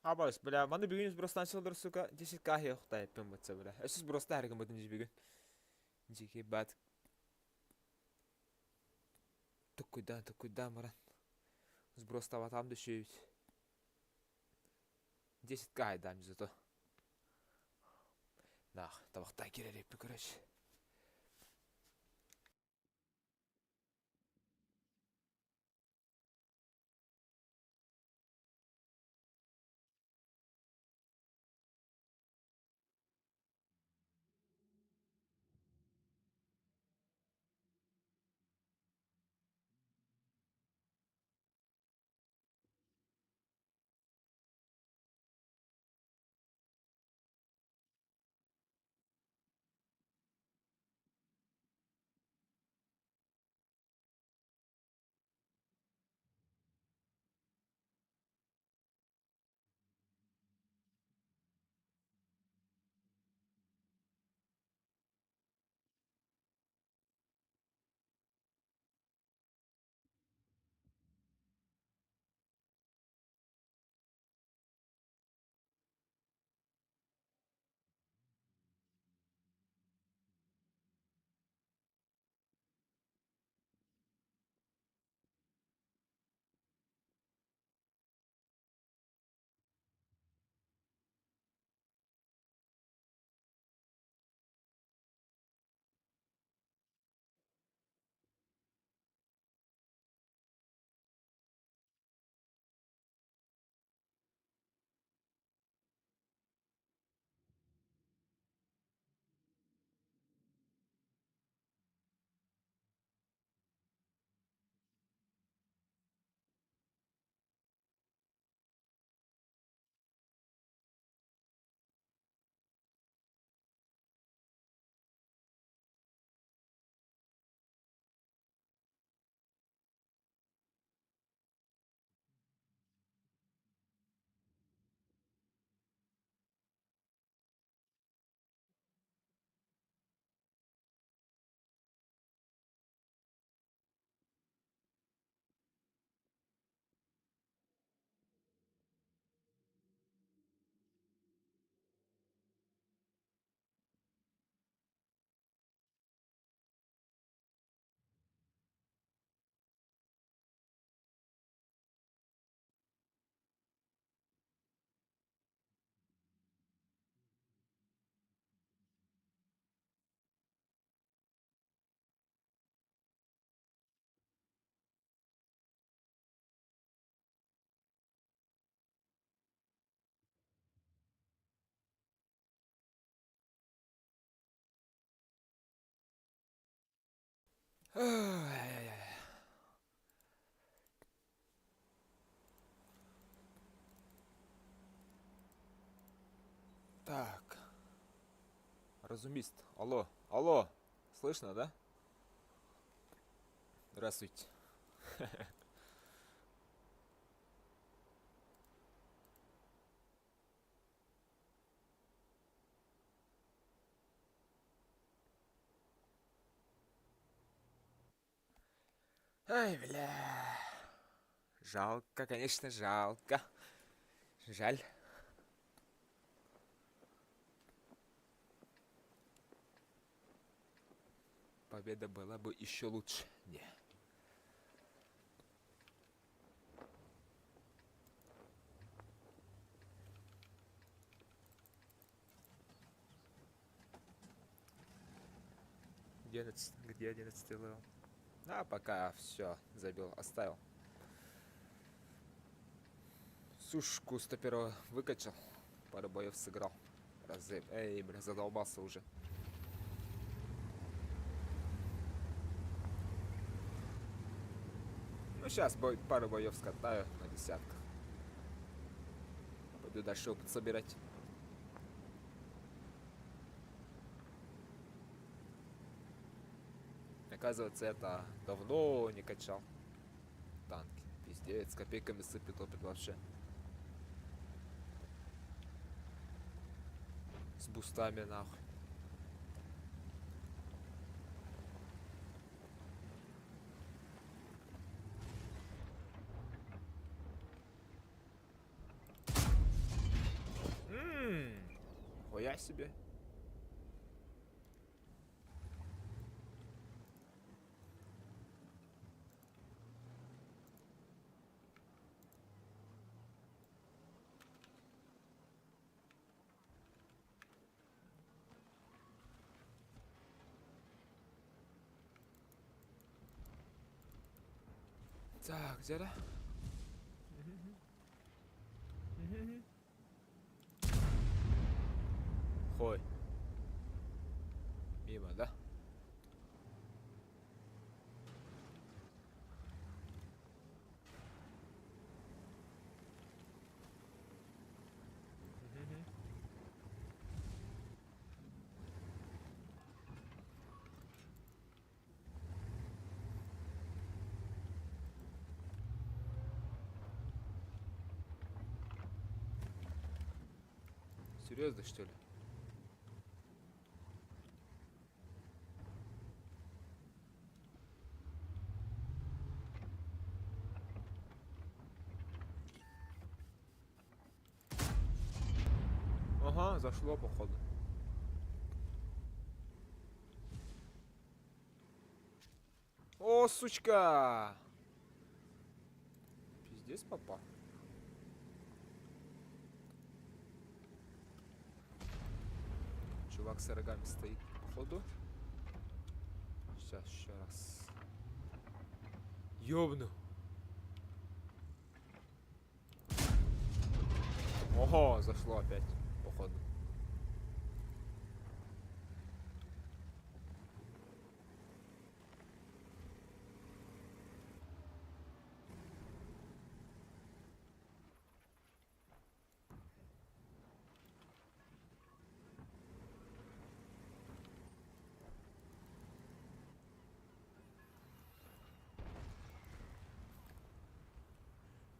Абас, бля, маны бүгін просто началдар, сука, 10к yoqda yapım batsa, bля. Siz просто әргім бұдың бүгін. Жеке бат. Тукуйда, маран. Siz просто ватам düşüyüt. 10к айдам зато. Нах, табақта керер епі, короче. Ай-яй-яй. Так. Разумист. Алло. Слышно, да? Здравствуйте. Ай, бля. Жалко, конечно, жалко. Жаль. Победа была бы еще лучше. Не. Где 11 левел? А, пока все забил, оставил. Сушку 101 выкачал. Пару боев сыграл. Разы. Эй, бля, задолбался уже. Ну, сейчас пару боев скатаю на десятках. Пойду дальше опыт собирать. Оказывается, это давно не качал. Танки. Пиздец, с копейками сыпет опыт вообще. С бустами нахуй. Хуя себе. Так, где да? Хой. Мимо, да? Серьезно, что ли? Ага, зашло, походу. О, сучка! Пиздец попал. Чувак с рогами стоит, походу. Сейчас еще раз. Ёбну. Ого, зашло опять, походу.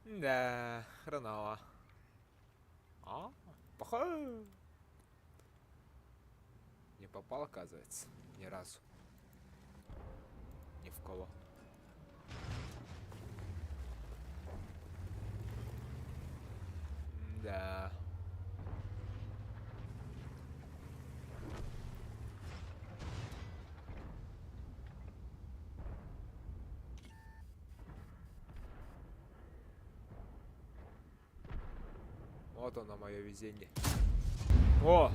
Да, хреново. А? Походу. Не попал, оказывается. Ни разу. Ни в кого. Да. Вот оно, мое везение. О!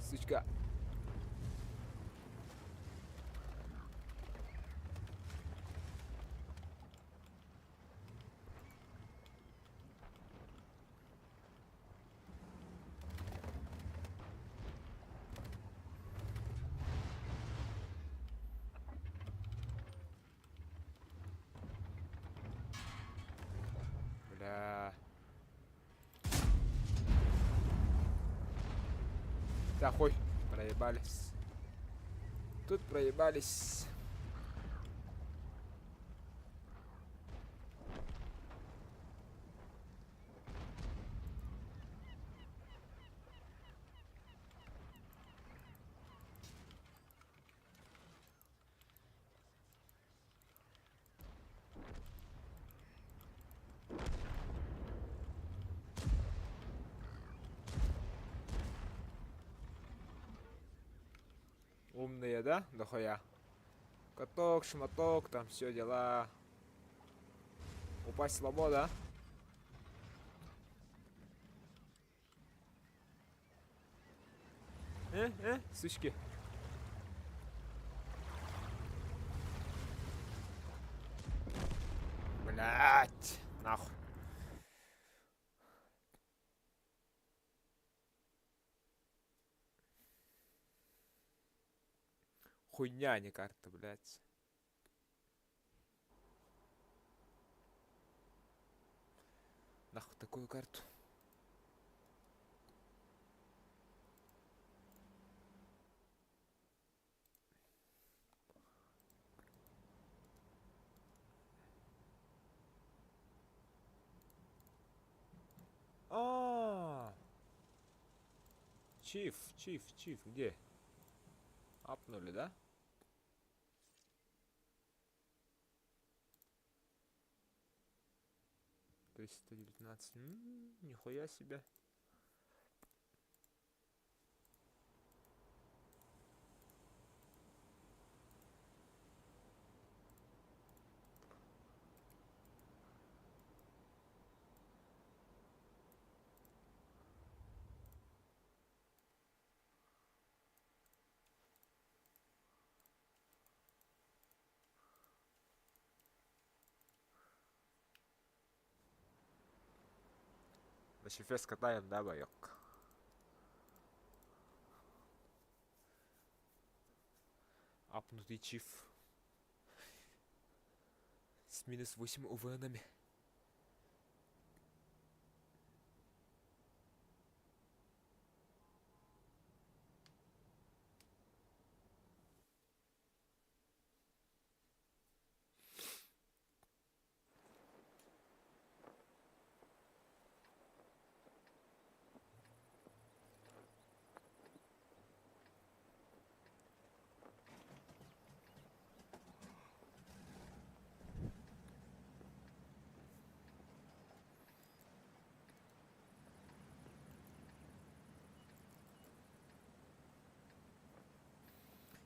Сучка. Бля. Да, хуй. Проебались. Тут проебались. Умные, да? Дохуя. Каток, шматок, там все дела. Упасть слабо, да? Сучки. Блять, нахуй. Хуйня, а не карта, блять. Нахуй такую карту. А, Чиф, где? Апнули, да? То есть 119. Нихуя себе. На шифе скатаем, да, боёк? Апнутый чиф. С минус 8 УВНами.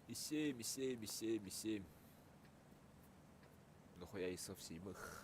И 7, и 7, и 7, и 7. Нахуя и совсем их.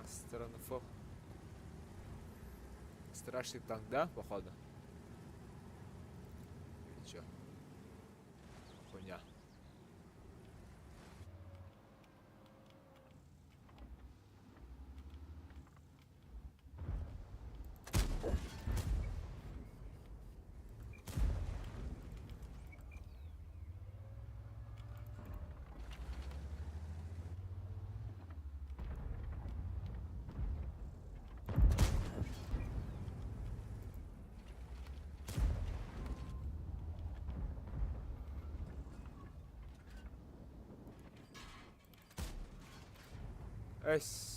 Сторону Фо. Страшный танк, да, походу? Или чё? Хуйня. Эс.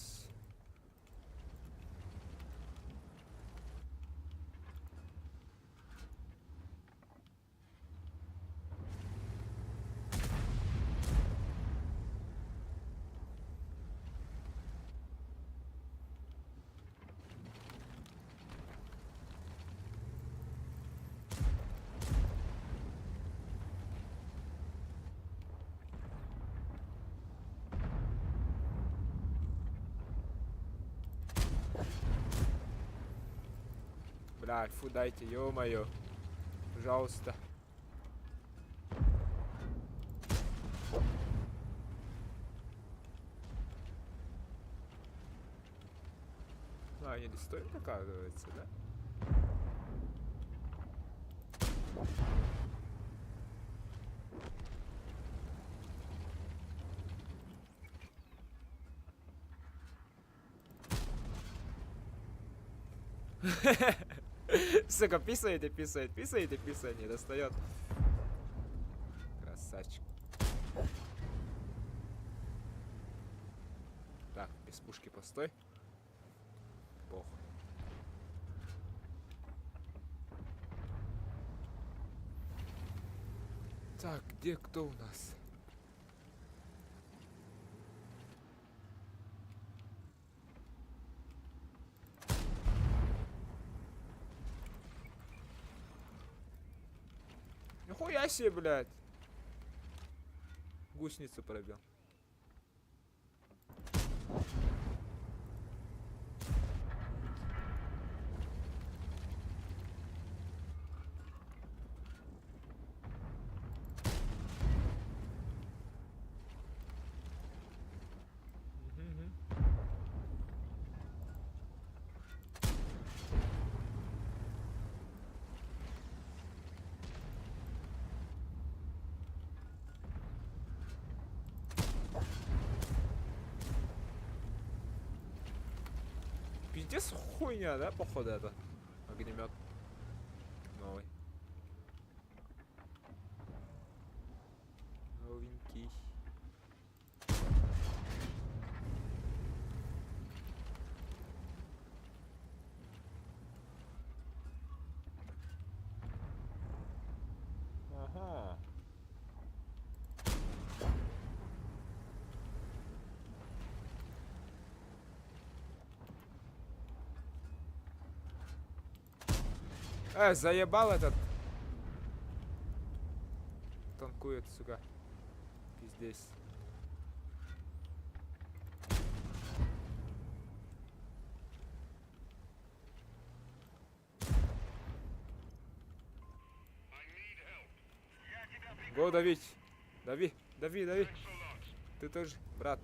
Блядь, фу дайте, ё-моё. Пожалуйста. А, не достойно, оказывается, да? Сука, писает и писает, писает и писает, не достает. Красавчик. Так, без пушки постой. Похуй. Так, где кто у нас? Нихуя себе, блядь. Гусеницу пробил. Мгм. Пиздец хуйня, да, походу это? Огнемет. Новый. Новенький. Ага. Заебал этот. Танкует, сука. Пиздец. Го давить. Дави, дави, дави. Ты тоже, брат.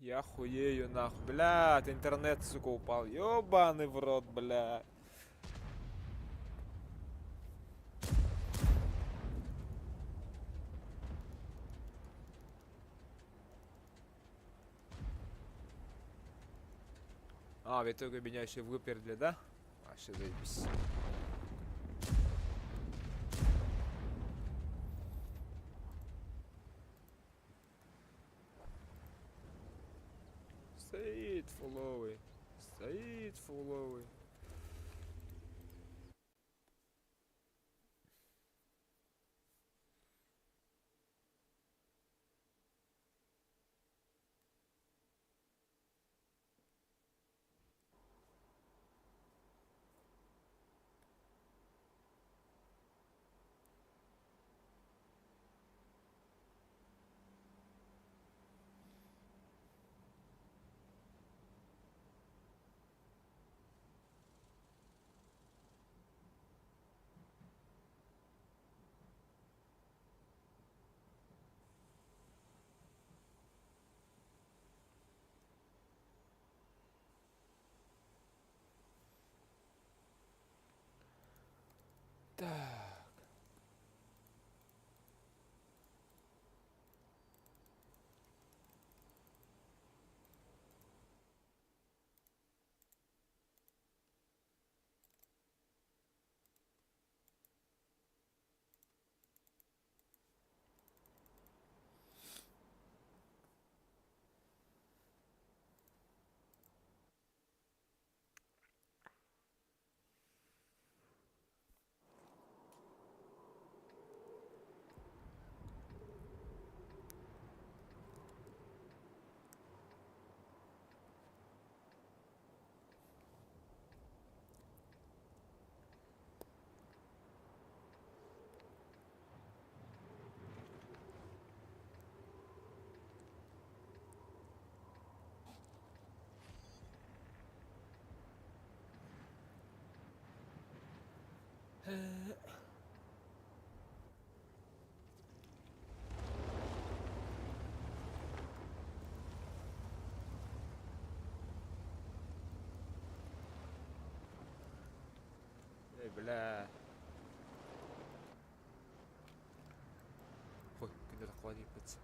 Я хуею нахуй. Блядь, интернет, сука, упал. Ёбаный в рот, блядь. А, в итоге меня еще выперли, да? Вообще заебись. Стоит фуловый. Стоит фуловый. Так. бля. Ой, где-то хватится.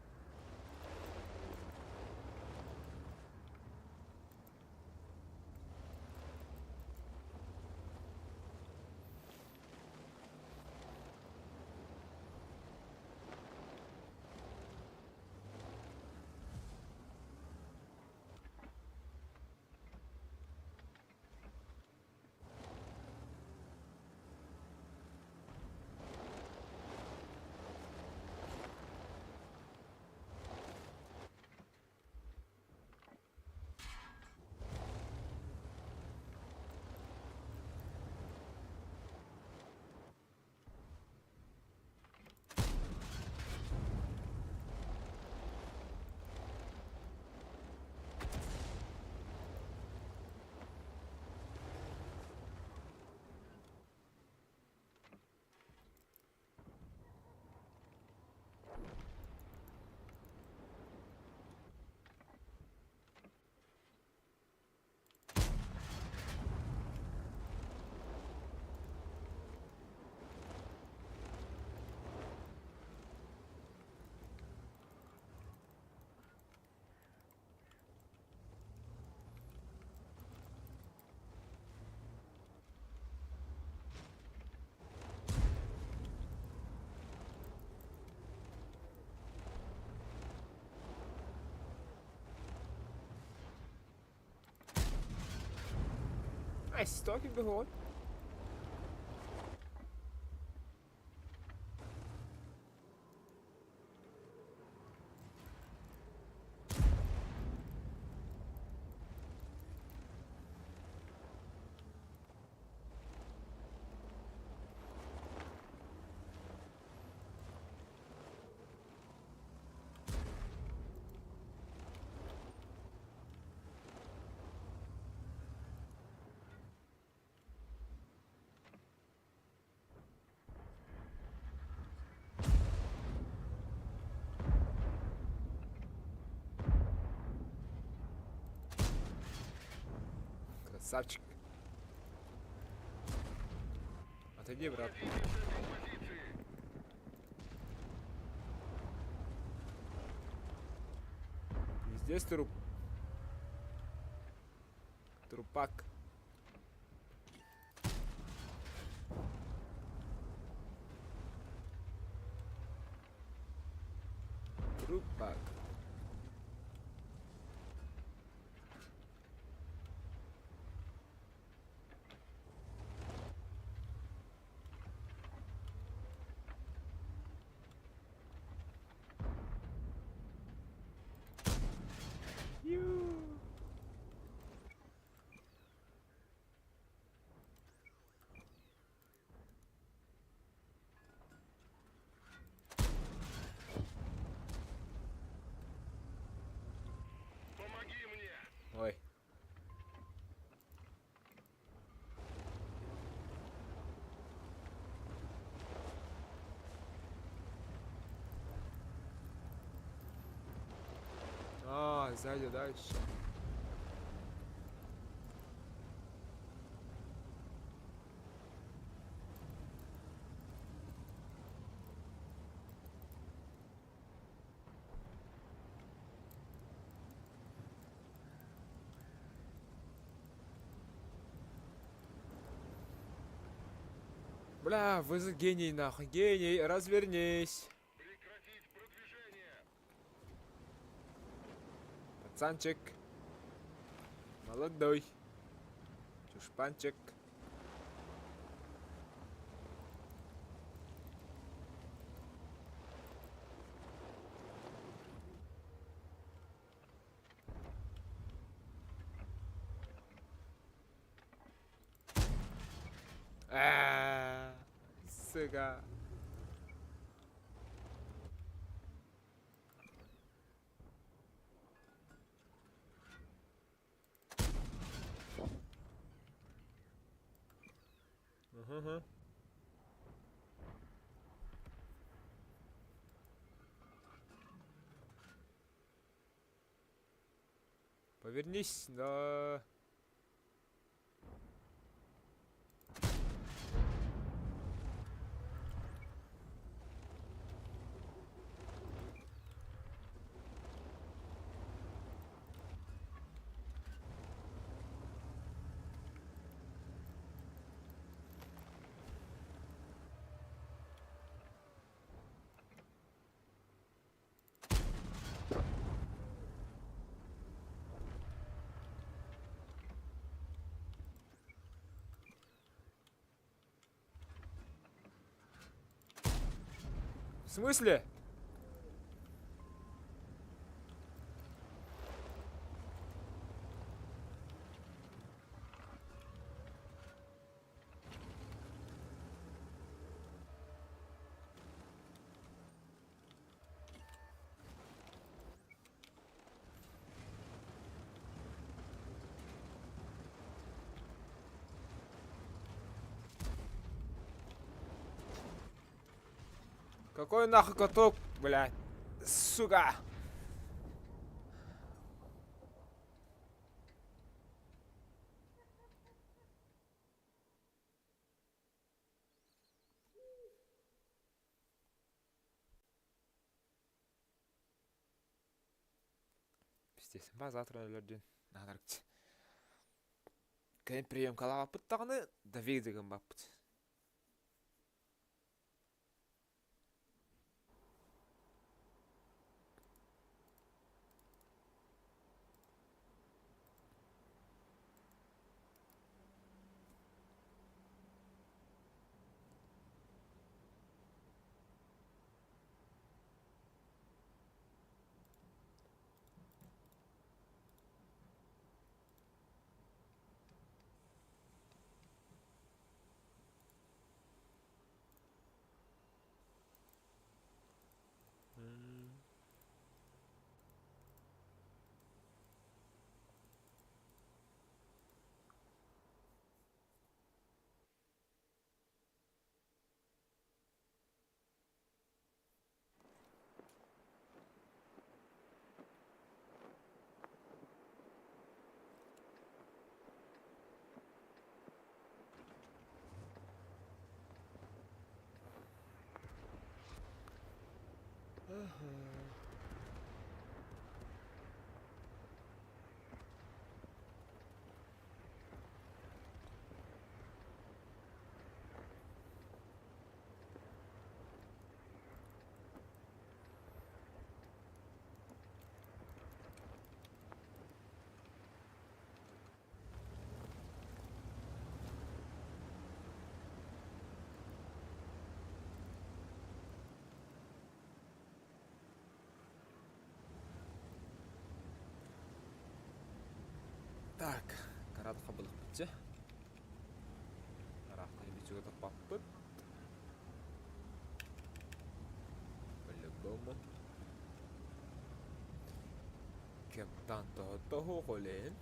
Ай, стоп, бегут. Красавчик. Отойди, брат. И здесь труп. Трупак. Трупак. Ю. Помоги мне! Ой. А, сзади дальше. Бля, вы за гений нахуй, гений, развернись. Прекратить продвижение! Пацанчик. Молодой. Чушпанчик. Сука. Ага. Повернись, да. В смысле? Какой нахуй каток, блядь? Сука! Пиздец, завтра өлөрдүн. Нагарчы. Кайын прием калабаппыт тагыны, да век деген баппыт. Так, каратқа былық бітсе. Арақты бітсуге таппаппыт. По-любому. Кептан toho қолен.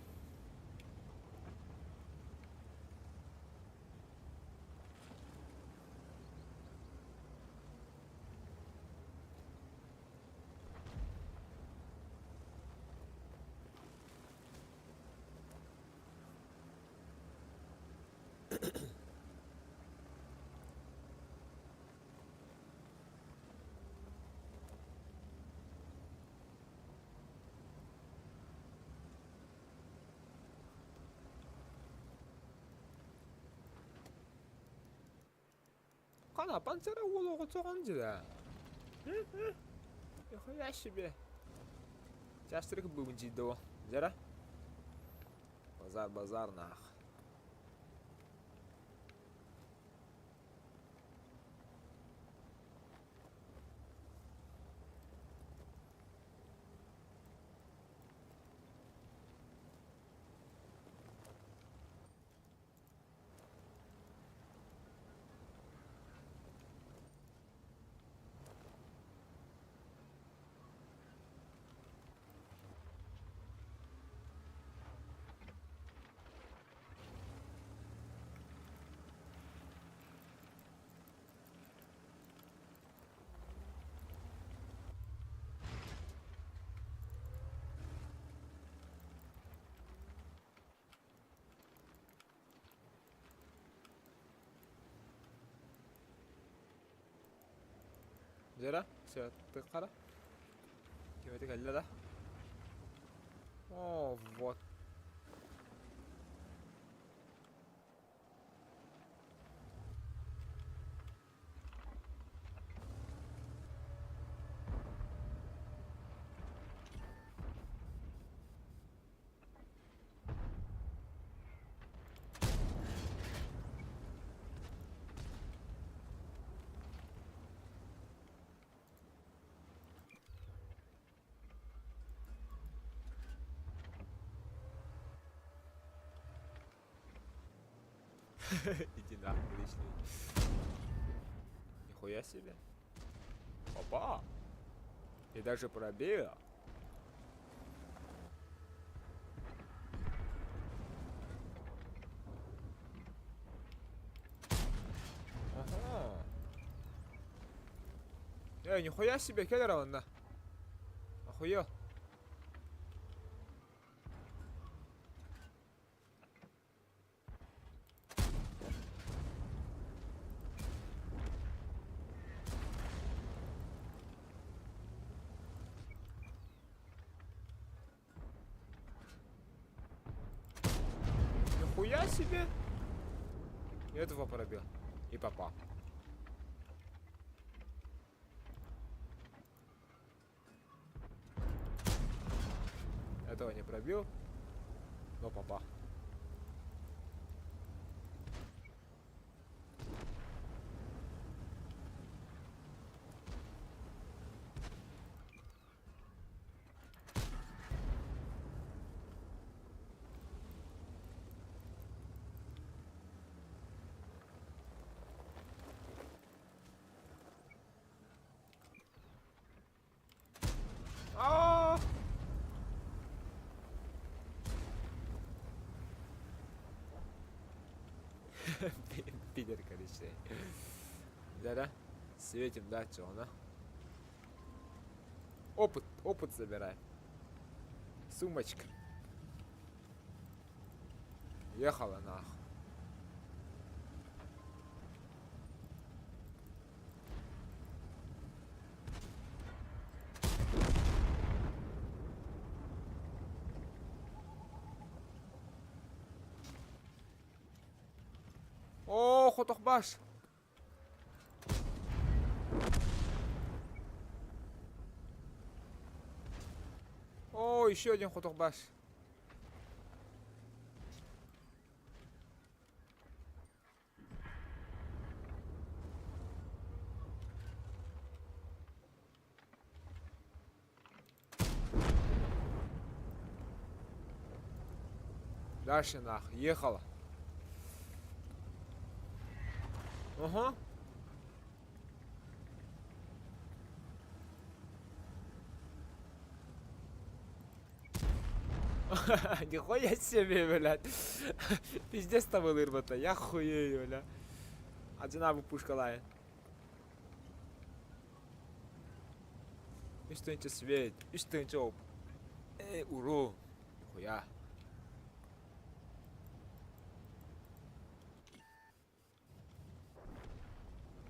Қана панцера олығы соған жыда. Нихуя себе. Частырық бүгін жиді о. Жара? Базар нах. Жара? Все, ты қара. Кеметік әлі да. О, вот. Иди нахуй, лишний. Нихуя себе. Опа! И даже пробил. Ага. Нихуя себе, кедр он на. Охуел. Нихуя себе. И этого пробил. И попал. Этого не пробил, но попал. А! Пидор, короче. Да-да. Светим дальше, она. Опыт забирай. Сумочка. Ехала нахуй. О, хотохбаш. О, еще один хотохбаш. Дальше нахуй. Ехала. Ага. Нихуя себе, блядь. Пиздец там вырвато. Я хуею, бля. Одинаково пушка лает. И что-нибудь свет. И что-нибудь. Уру. Нихуя.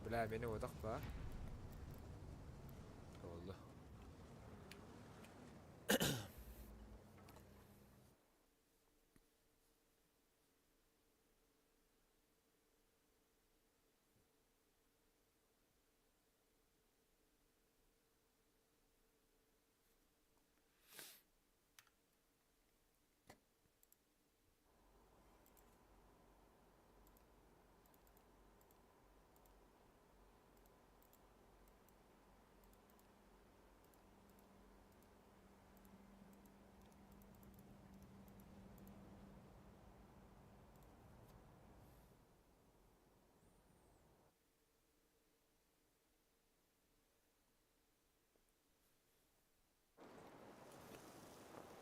Бля, beni odak ba. Oldu.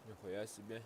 Нихуя себе.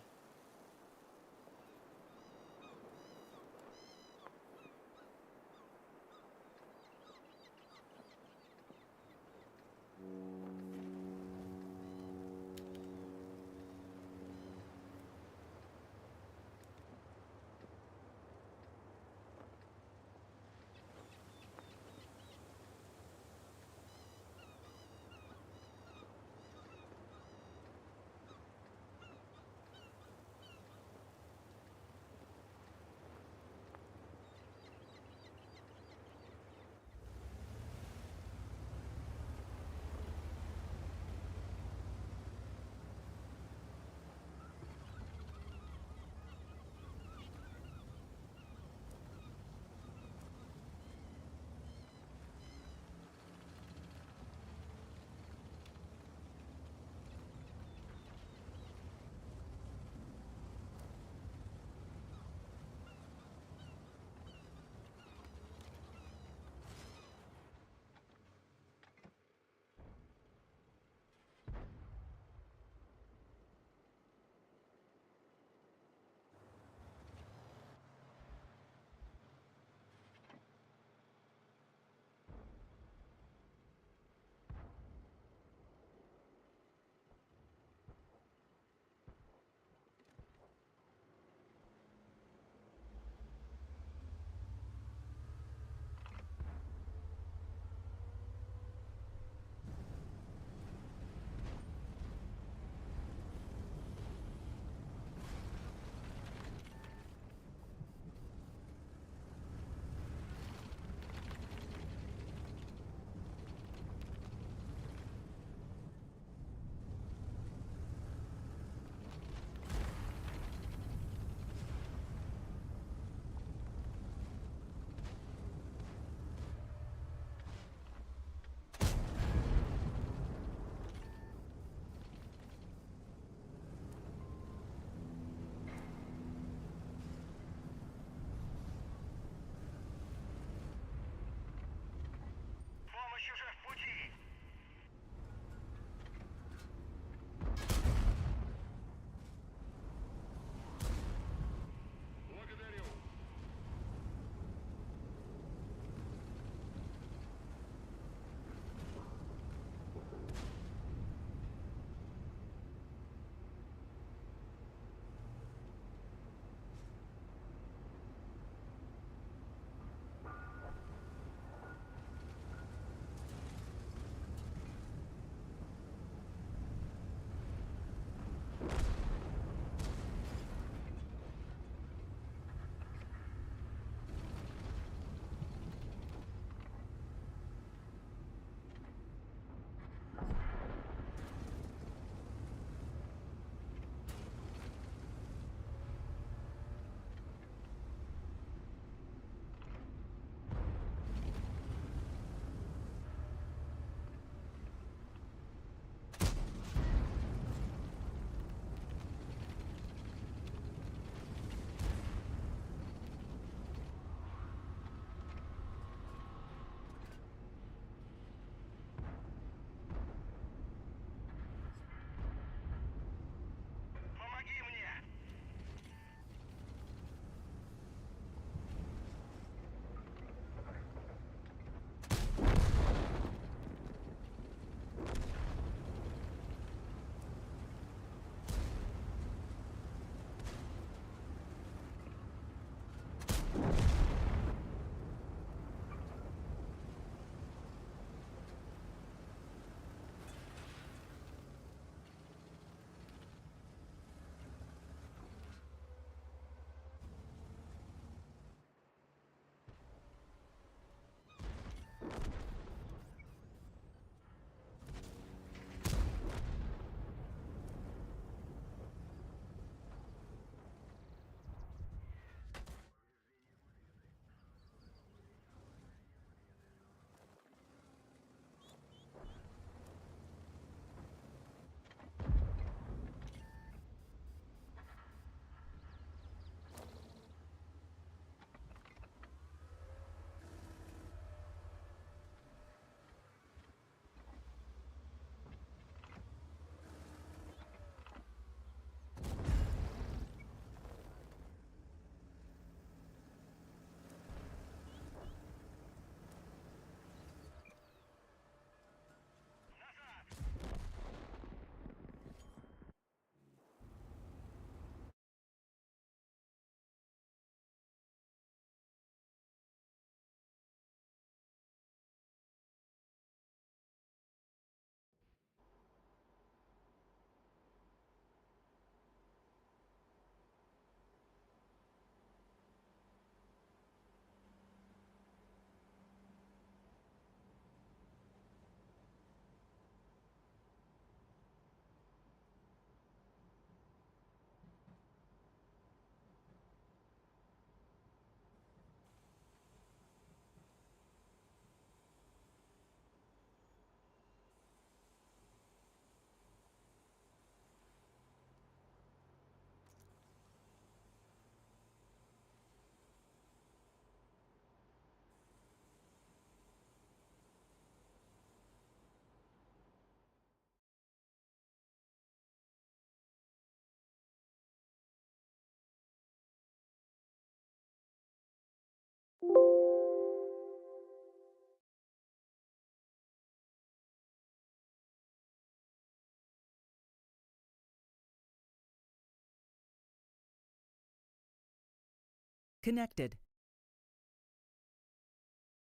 Connected.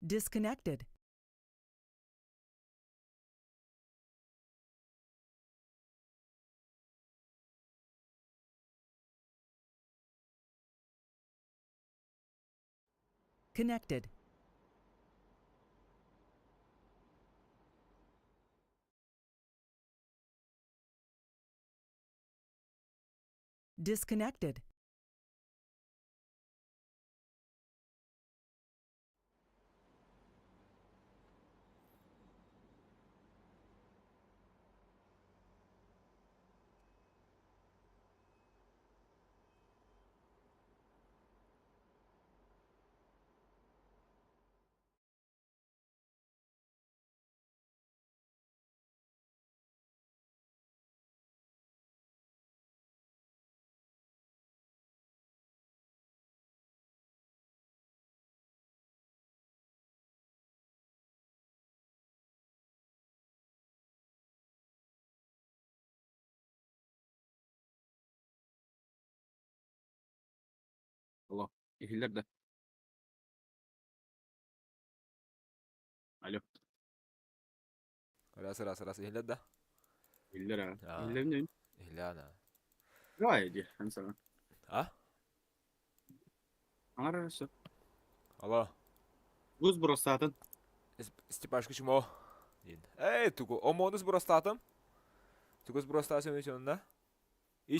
Disconnected. Connected. Disconnected. Allah. İhiller de. Alo. خلاص إهلا ده. İhiller ha. آه. İhiller ne? إهلا أنا. Gayet iyi. Hem sana. ها؟ Ararası. الله. Buz burası zaten. Степашка чмо. Дин. Туку. Омонус бростатым. Тугус бростасым için da.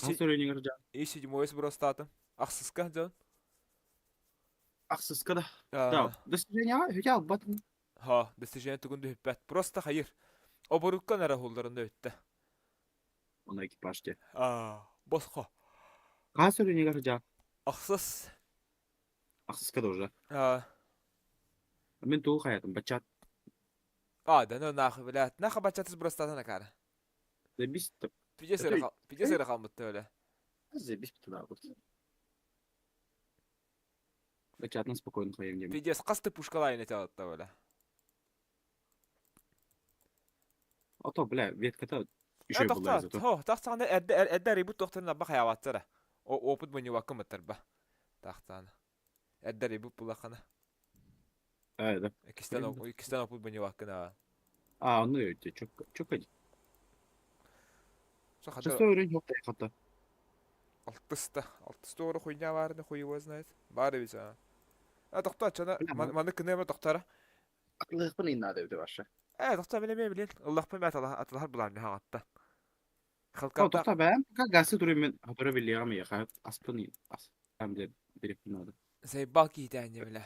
Kas öğrenin arayacağım. İşi cimoyes brostatım. Aksızka can. Aksız kada. آه. Ya. Достижение ya. Batın. Ha, достижение тугун дөппәт. Просто hayır. O burukkan ara hollarında öttü. Ona ekipaj diye. Bosqa. Kas öğrenin arayacağım. Aksız. Aksız kada уже. Ben tuğ hayatım. Bachat. Да, ну нахуй, блядь. Нахуй бачатыз бростатана кара. Ve biz de. Пиде сыра қалмытты öyle. Biz bir daha burada. Bachatın спокойно koyayım gibi. Пидес қасты пушкалайын ете алатты öyle. Ото, бля, ветката. Еще была Тоқтат. зато. Тақтағанда әдді ребут тоқтарына бақ аяватсыра. Опыт бұны уақым ыттыр ба. Тақтағаны. Әдді ребут бұлақаны. Evet. İkisten опыт бұны уақына. Onu öyle. Çok acı. Соқадар Часто öğren yok da yakata. Алтысты оры хуйня барыны хуйуы знает. Бары бит ана. Тоқтат чана. Білем, Маны кінеме тоқтара. Akıllı bunu inat evde başla. Тоқта білеме білен. Аллах пен бәт атылар бұлар не хағатта. O Халқатта. tokta ben. Gazete durayım ben. Hatıra biliyor ama ya. Aspını. Hem de bir adı. Зайбал кейтәне біле.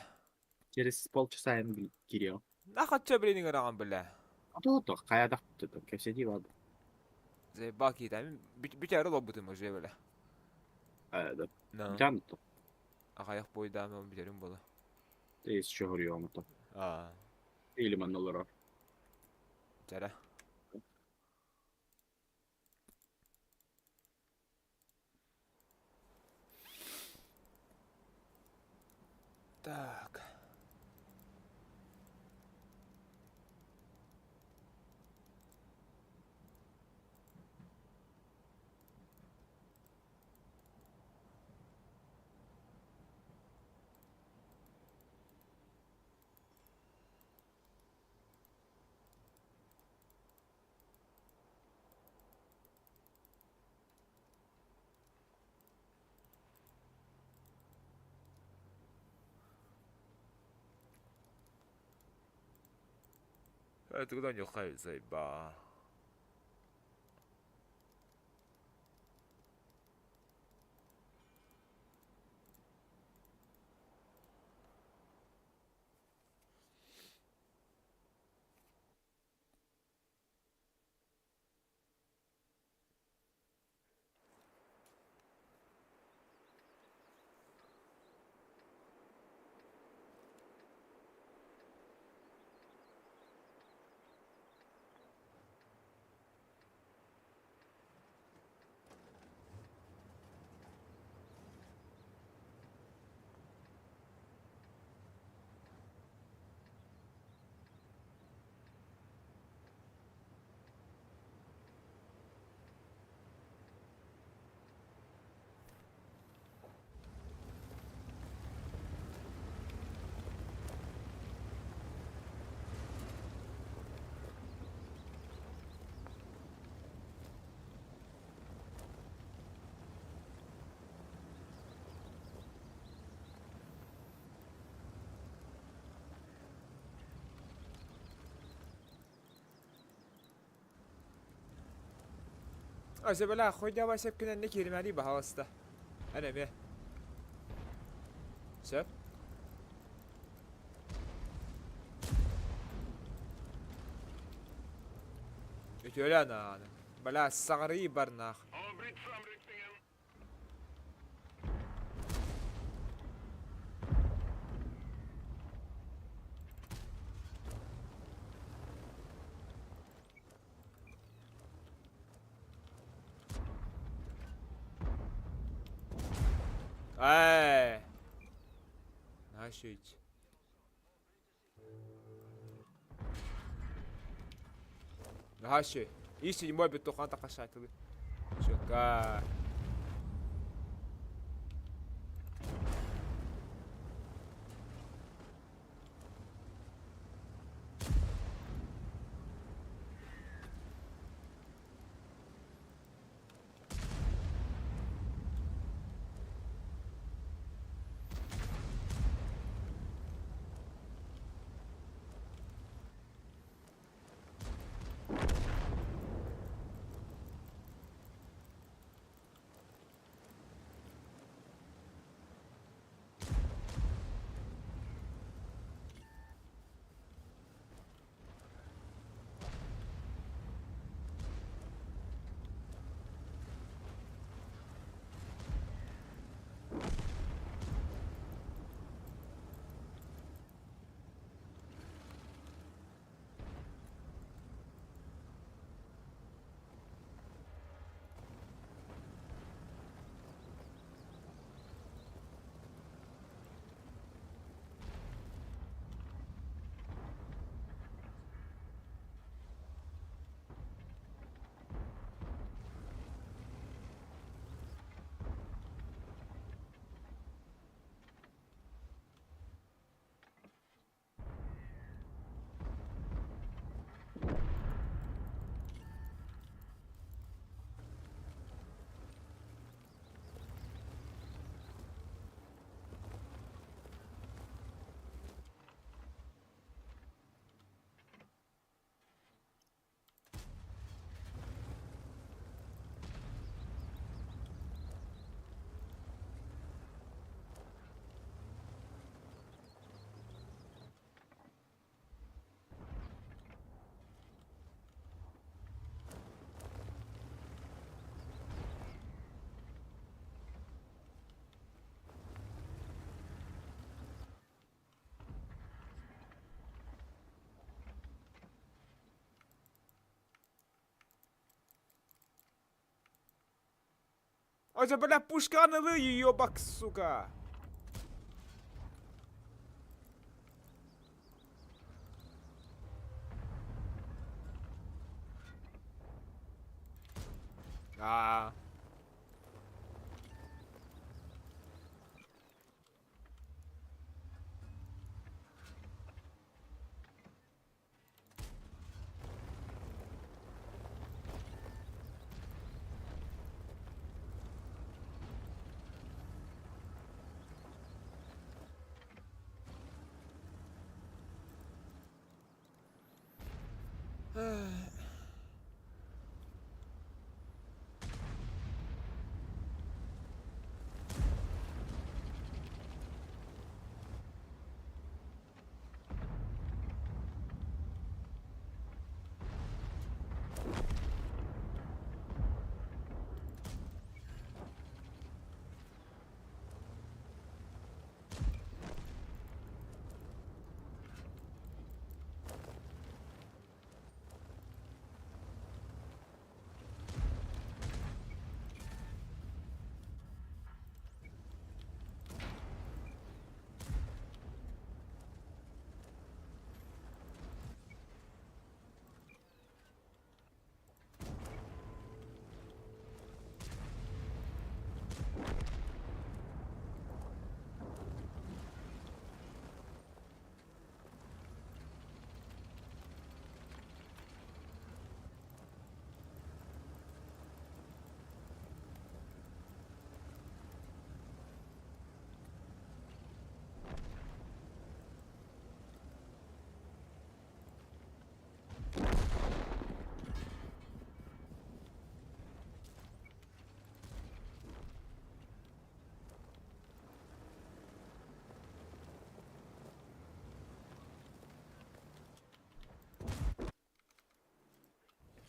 Через полчаса hem giriyor. Нахатча біленің араған біле. O da kayada tuttu. Köşede vardı. Зайбал кейтәне. Бітәрі лоббытым уже біле. Evet. No. Can tuttu. Ағаяқ бойдамы бітәрім болы. Değiz şöhürüyor ama da. Değilim anılar. Жара. Так.这个段就还在吧。Also بلا خود جواز كنا نكير مالي بهاسته أنا به شوف يقول أنا بلا صغري برناخ Avbryt framryckningen. ناشيت هاشي يشي مول بالتوخان تقشعت شكا Also бля пушканули ее бак сука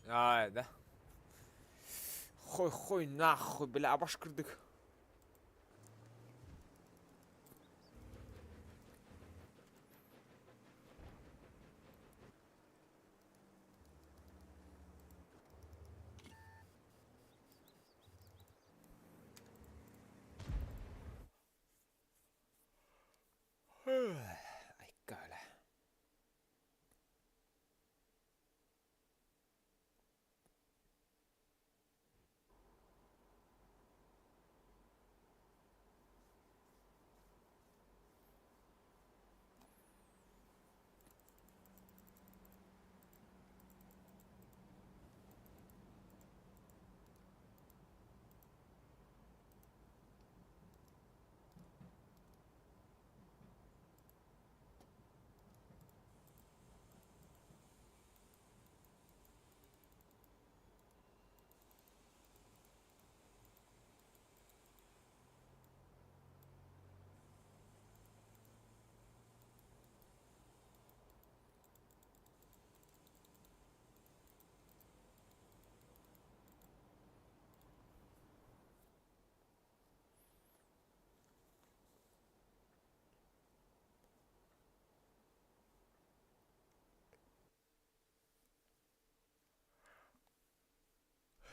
Да. Хуй нахуй, бля, башкырдык. Айкаля.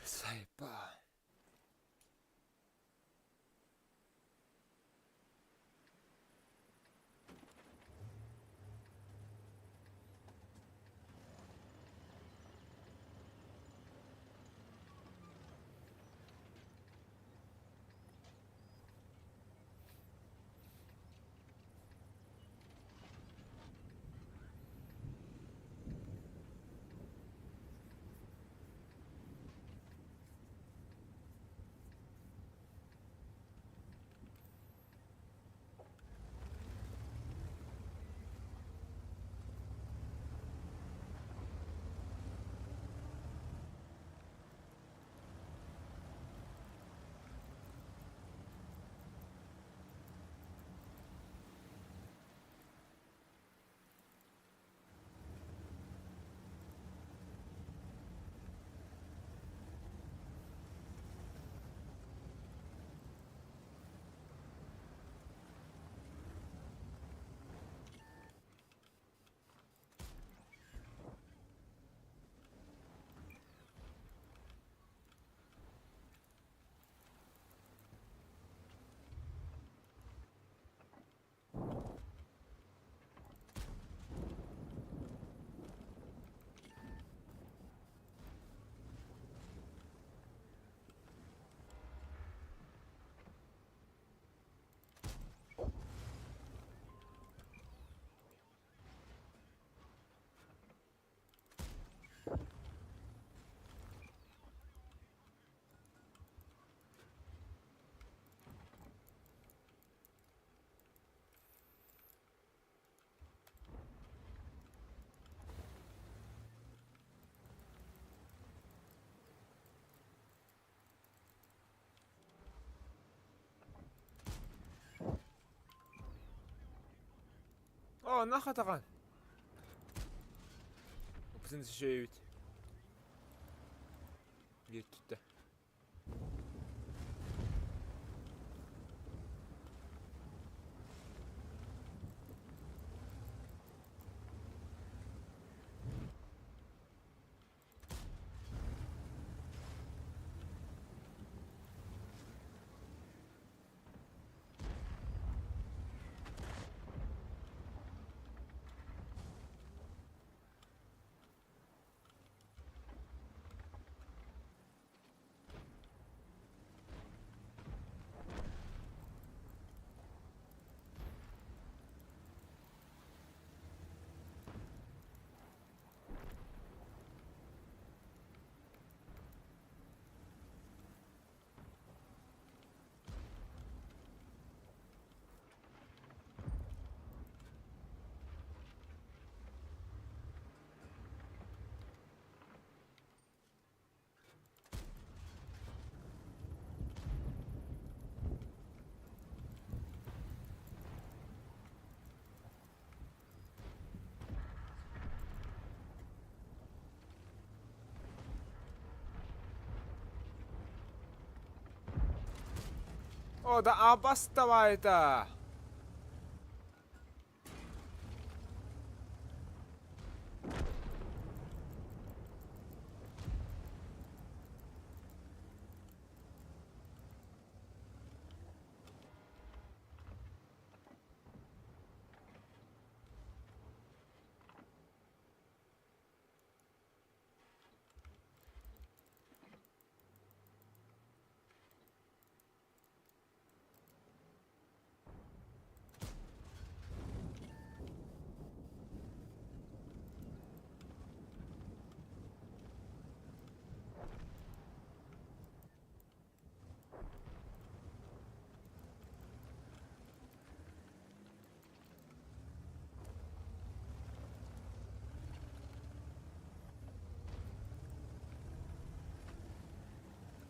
Сайпа. Нахатаган. Біздің шеют. Еттті. О, да Аббас давай это.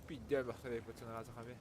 Пидер бахтарик bütün razı kami.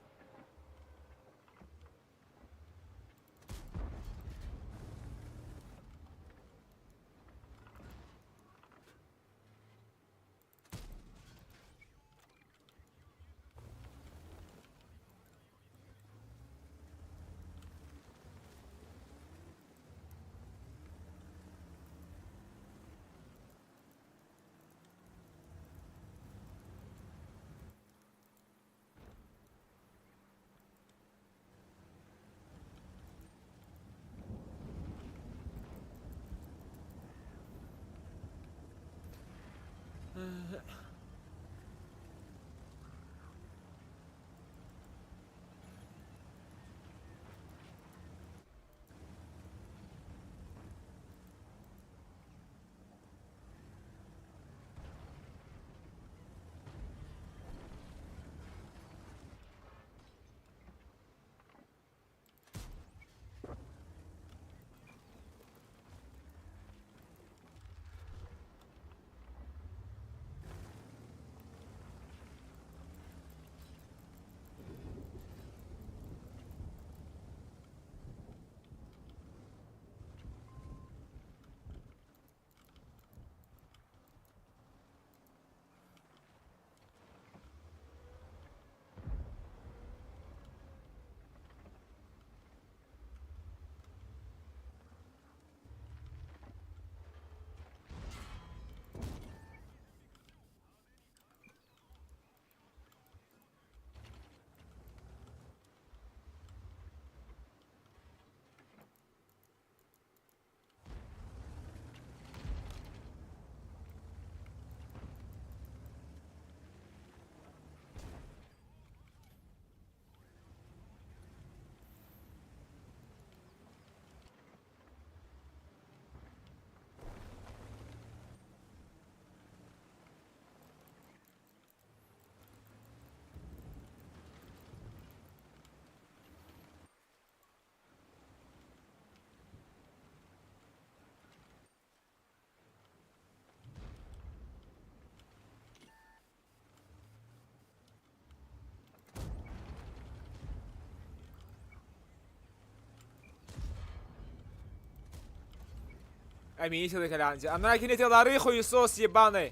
Аминь, сюда калянти. А на кинете лары хуесос ебаный.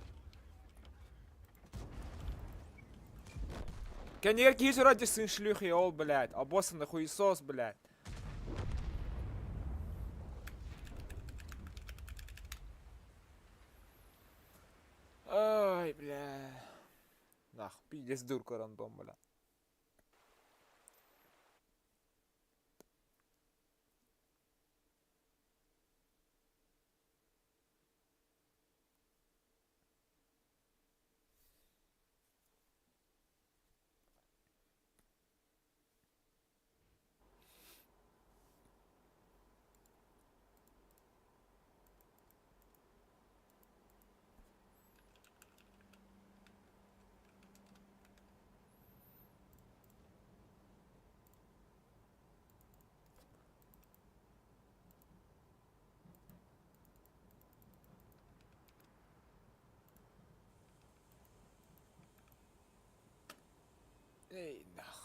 Конечно, какие же ради сын шлюхи, ол, блядь. Обоссанный хуесос, блядь. Ой, бля. Нах, пиздец дурка рандом, бля. Эй, нах.